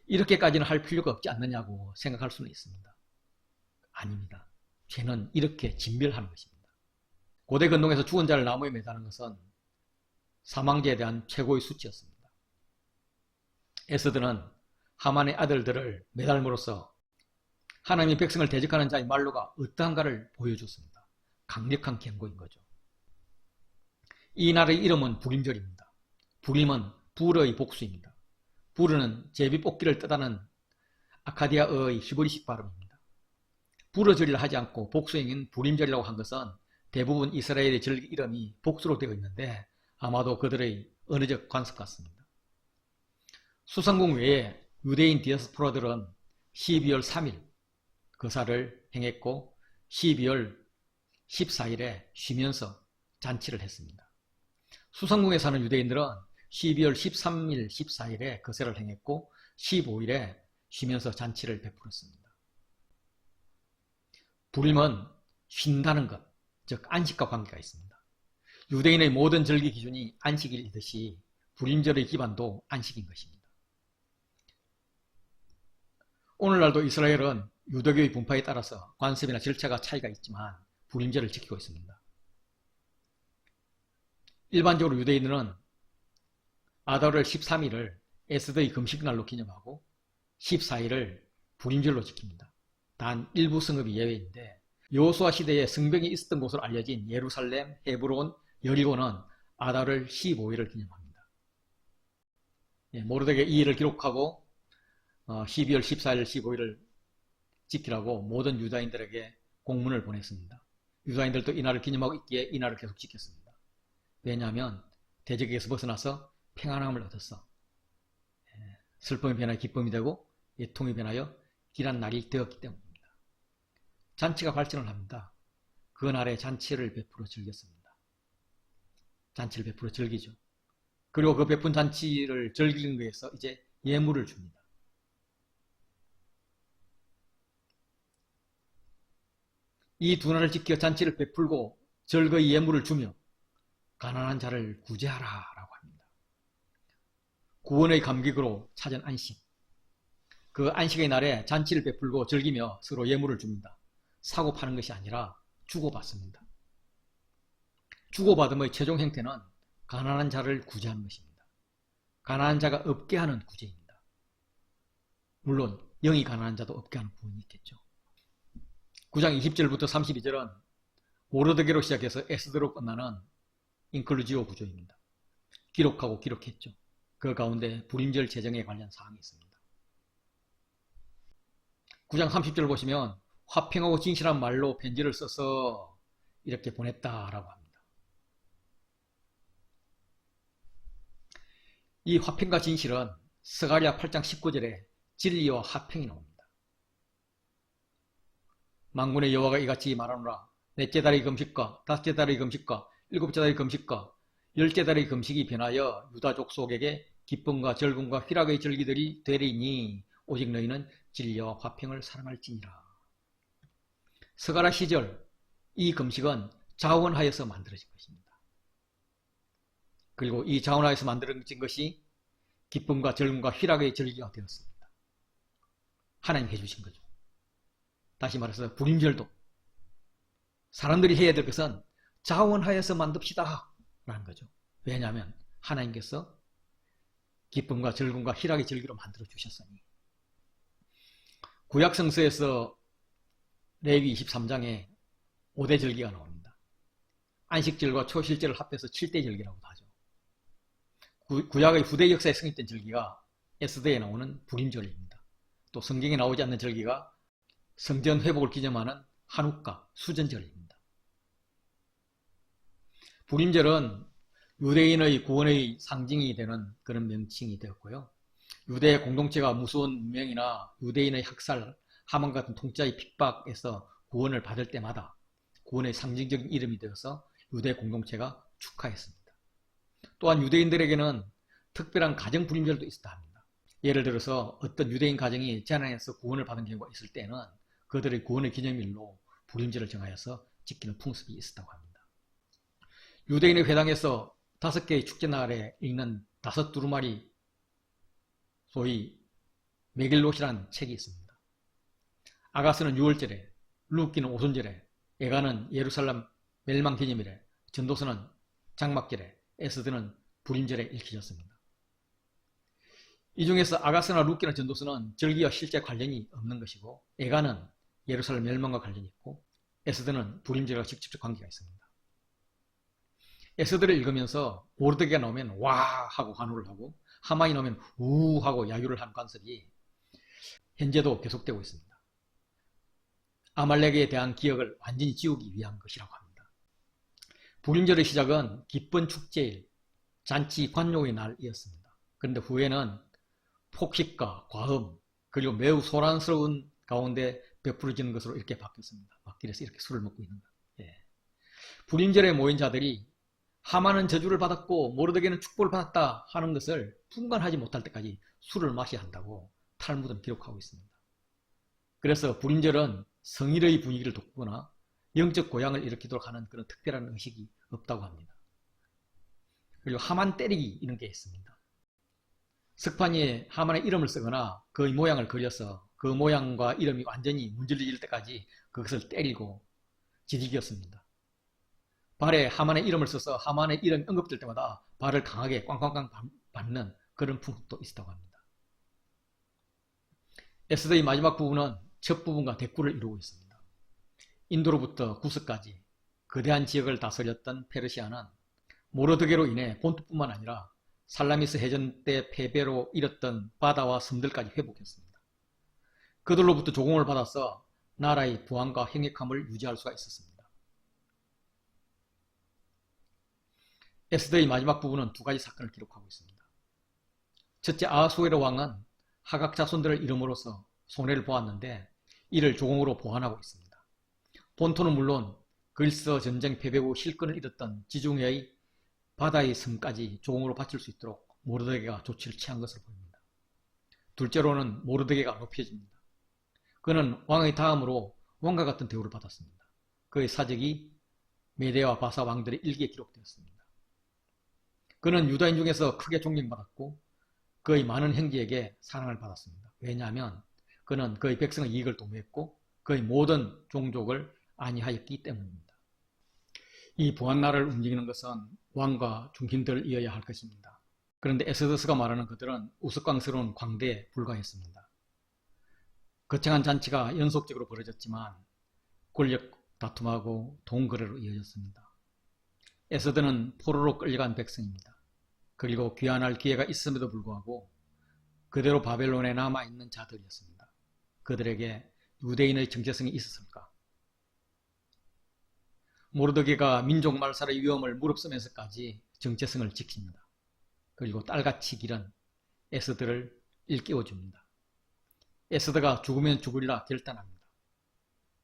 이렇게까지는 할 필요가 없지 않느냐고 생각할 수는 있습니다. 아닙니다. 죄는 이렇게 진멸하는 것입니다. 고대 근동에서 죽은 자를 나무에 매다는 것은 사망죄에 대한 최고의 수치였습니다. 에스더는 하만의 아들들을 매달므로써 하나님의 백성을 대적하는 자의 말로가 어떠한가를 보여줬습니다. 강력한 경고인 거죠. 이 날의 이름은 불임절입니다. 불임은 불의 복수입니다. 불은 제비뽑기를 뜻하는 아카디아어의 히브리식 발음입니다. 불어절이라 하지 않고 복수행인 불임절이라고 한 것은 대부분 이스라엘의 절 이름이 복수로 되어 있는데 아마도 그들의 언어적 관습 같습니다. 수상궁 외에 유대인 디아스포라들은 12월 3일 거사를 행했고 12월 14일에 쉬면서 잔치를 했습니다. 수상궁에 사는 유대인들은 12월 13일, 14일에 거세를 행했고 15일에 쉬면서 잔치를 베풀었습니다. 불임은 쉰다는 것, 즉 안식과 관계가 있습니다. 유대인의 모든 절기 기준이 안식일이듯이 불임절의 기반도 안식인 것입니다. 오늘날도 이스라엘은 유대교의 분파에 따라서 관습이나 절차가 차이가 있지만 불임절을 지키고 있습니다. 일반적으로 유대인들은 아달월 13일을 에스더의 금식날로 기념하고 14일을 불임절로 지킵니다. 단 일부 성읍이 예외인데 여호수아 시대에 성벽이 있었던 곳으로 알려진 예루살렘, 헤브론, 여리고는 아달월 15일을 기념합니다. 모르드게 이 일을 기록하고 12월 14일, 15일을 지키라고 모든 유다인들에게 공문을 보냈습니다. 유다인들도 이날을 기념하고 있기에 이날을 계속 지켰습니다. 왜냐하면 대적에서 벗어나서 평안함을 얻었어. 슬픔이 변하여 기쁨이 되고 애통이 변하여 길한 날이 되었기 때문입니다. 잔치가 발전을 합니다. 그날에 잔치를 베풀어 즐겼습니다. 잔치를 베풀어 즐기죠. 그리고 그 베푼 잔치를 즐기는 거에서 이제 예물을 줍니다. 이 두 날을 지켜 잔치를 베풀고 즐거이 예물을 주며 가난한 자를 구제하라라고 합니다. 구원의 감격으로 찾은 안식. 그 안식의 날에 잔치를 베풀고 즐기며 서로 예물을 줍니다. 사고 파는 것이 아니라 주고받습니다. 주고받음의 최종 형태는 가난한 자를 구제하는 것입니다. 가난한 자가 없게 하는 구제입니다. 물론 영이 가난한 자도 없게 하는 부분이 있겠죠. 9장 20절부터 32절은 모르드게로 시작해서 에스더로 끝나는 인클루지오 구조입니다. 기록하고 기록했죠. 그 가운데 불임절 제정에 관련 사항이 있습니다. 9장 30절 보시면 화평하고 진실한 말로 편지를 써서 이렇게 보냈다라고 합니다. 이 화평과 진실은 스가랴 8장 19절에 진리와 화평이 나옵니다. 만군의 여호와가 이같이 말하노라. 넷째 달의 금식과 다섯째 달의 금식과 일곱째 달의 금식과 열째 달의 금식이 변하여 유다 족속에게 기쁨과 즐거움과 희락의 절기들이 되리니 오직 너희는 진리와 화평을 사랑할지니라. 스가랴 시절 이 금식은 자원하여서 만들어진 것입니다. 그리고 이 자원하여서 만들어진 것이 기쁨과 즐거움과 희락의 절기가 되었습니다. 하나님 해주신 거죠. 다시 말해서 불임절도 사람들이 해야 될 것은 자원하여서 만듭시다 라는 거죠. 왜냐하면 하나님께서 기쁨과 즐거움과 희락의 절기로 만들어 주셨으니. 구약 성서에서 레위 23장에 5대 절기가 나옵니다. 안식절과 초실절을 합해서 7대 절기라고도 하죠. 구약의 후대 역사에 성립된 절기가 에스더에 나오는 불임절입니다. 또 성경에 나오지 않는 절기가 성전 회복을 기념하는 한우카, 수전절입니다. 불임절은 유대인의 구원의 상징이 되는 그런 명칭이 되었고요. 유대 공동체가 무서운 문명이나 유대인의 학살, 하만 같은 통치자의 핍박에서 구원을 받을 때마다 구원의 상징적인 이름이 되어서 유대 공동체가 축하했습니다. 또한 유대인들에게는 특별한 가정 불임절도 있었다 합니다. 예를 들어서 어떤 유대인 가정이 재난에서 구원을 받은 경우가 있을 때는 그들의 구원의 기념일로 불임절을 정하여서 지키는 풍습이 있었다고 합니다. 유대인의 회당에서 5개의 축제날에 읽는 5 두루마리, 소위 메길롯이라는 책이 있습니다. 아가스는 6월절에, 룻기는 오순절에, 에가는 예루살렘 멸망 기념일에, 전도서는 장막절에, 에스더는 불임절에 읽혀졌습니다. 이 중에서 아가스나 룻기나 전도서는 절기와 실제 관련이 없는 것이고, 에가는 예루살렘 멸망과 관련이 있고, 에스더는 불임절과 직접적 관계가 있습니다. 에스더를 읽으면서 모르드게가 나오면 와 하고 환호를 하고, 하만이 나오면 우 하고 야유를 하는 관습이 현재도 계속되고 있습니다. 아말렉에 대한 기억을 완전히 지우기 위한 것이라고 합니다. 불임절의 시작은 기쁜 축제일, 잔치 관용의 날이었습니다. 그런데 후에는 폭식과 과음, 그리고 매우 소란스러운 가운데 베풀어지는 것으로 이렇게 바뀌었습니다. 길에서 이렇게 술을 먹고 있는 것. 불임절에 모인 자들이 하만은 저주를 받았고 모르드게는 축복을 받았다 하는 것을 분간하지 못할 때까지 술을 마셔야 한다고 탈무드는 기록하고 있습니다. 그래서 불임절은 성일의 분위기를 돋구거나 영적 고향을 일으키도록 하는 그런 특별한 의식이 없다고 합니다. 그리고 하만 때리기 이런 게 있습니다. 석판이에 하만의 이름을 쓰거나 그의 모양을 그려서 그 모양과 이름이 완전히 문질러질 때까지 그것을 때리고 지지겼습니다. 발에 하만의 이름을 써서 하만의 이름이 언급될 때마다 발을 강하게 꽝꽝꽝 받는 그런 풍습도 있었다고 합니다. 에스더의 마지막 부분은 첫 부분과 대꾸를 이루고 있습니다. 인도로부터 구스까지 거대한 지역을 다스렸던 페르시아는 모르드게로 인해 본토뿐만 아니라 살라미스 해전 때 패배로 잃었던 바다와 섬들까지 회복했습니다. 그들로부터 조공을 받아서 나라의 부안과 행복함을 유지할 수가 있었습니다. 에스더의 마지막 부분은 두 가지 사건을 기록하고 있습니다. 첫째, 아하수에로 왕은 하각 자손들을 이름으로써 손해를 보았는데 이를 조공으로 보완하고 있습니다. 본토는 물론 그리스 전쟁 패배 후 실권을 잃었던 지중해의 바다의 섬까지 조공으로 바칠 수 있도록 모르드게가 조치를 취한 것으로 보입니다. 둘째로는 모르드게가 높여집니다. 그는 왕의 다음으로 왕과 같은 대우를 받았습니다. 그의 사적이 메데와 바사 왕들의 일기에 기록되었습니다. 그는 유다인 중에서 크게 존경받았고 그의 많은 형제에게 사랑을 받았습니다. 왜냐하면 그는 그의 백성의 이익을 도모했고 그의 모든 종족을 안위하였기 때문입니다. 이 부한나라를 움직이는 것은 왕과 중심들을 이어야 할 것입니다. 그런데 에스더스가 말하는 그들은 우스꽝스러운 광대에 불과했습니다. 거창한 잔치가 연속적으로 벌어졌지만 권력 다툼하고 돈거래로 이어졌습니다. 에스더는 포로로 끌려간 백성입니다. 그리고 귀환할 기회가 있음에도 불구하고 그대로 바벨론에 남아있는 자들이었습니다. 그들에게 유대인의 정체성이 있었을까? 모르드게가 민족 말살의 위험을 무릅쓰면서까지 정체성을 지킵니다. 그리고 딸같이 기른 에스더를 일깨워줍니다. 에스더가 죽으면 죽으리라 결단합니다.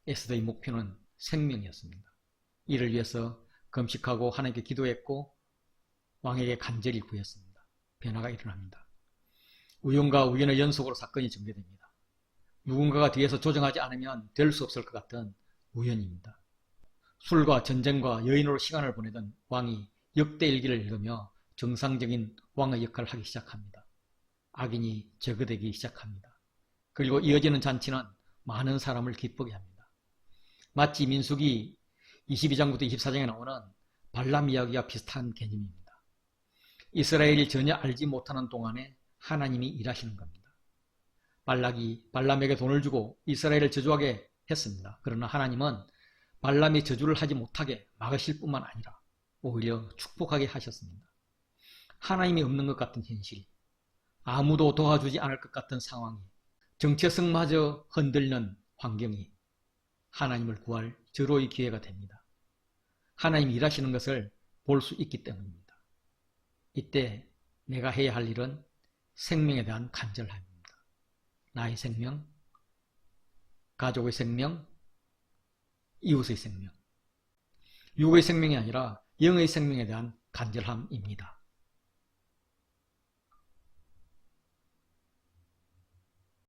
에스더의 목표는 생명이었습니다. 이를 위해서 금식하고 하나님께 기도했고 왕에게 간절히 구했습니다. 변화가 일어납니다. 우연과 우연의 연속으로 사건이 전개됩니다. 누군가가 뒤에서 조정하지 않으면 될 수 없을 것 같은 우연입니다. 술과 전쟁과 여인으로 시간을 보내던 왕이 역대일기를 읽으며 정상적인 왕의 역할을 하기 시작합니다. 악인이 제거되기 시작합니다. 그리고 이어지는 잔치는 많은 사람을 기쁘게 합니다. 마치 민수기 22장부터 24장에 나오는 발람 이야기와 비슷한 개념입니다. 이스라엘이 전혀 알지 못하는 동안에 하나님이 일하시는 겁니다. 발락이 발람에게 돈을 주고 이스라엘을 저주하게 했습니다. 그러나 하나님은 발람이 저주를 하지 못하게 막으실 뿐만 아니라 오히려 축복하게 하셨습니다. 하나님이 없는 것 같은 현실이, 아무도 도와주지 않을 것 같은 상황이, 정체성마저 흔들리는 환경이 하나님을 구할 절호의 기회가 됩니다. 하나님이 일하시는 것을 볼 수 있기 때문입니다. 이때 내가 해야 할 일은 생명에 대한 간절함입니다. 나의 생명, 가족의 생명, 이웃의 생명, 육의 생명이 아니라 영의 생명에 대한 간절함입니다.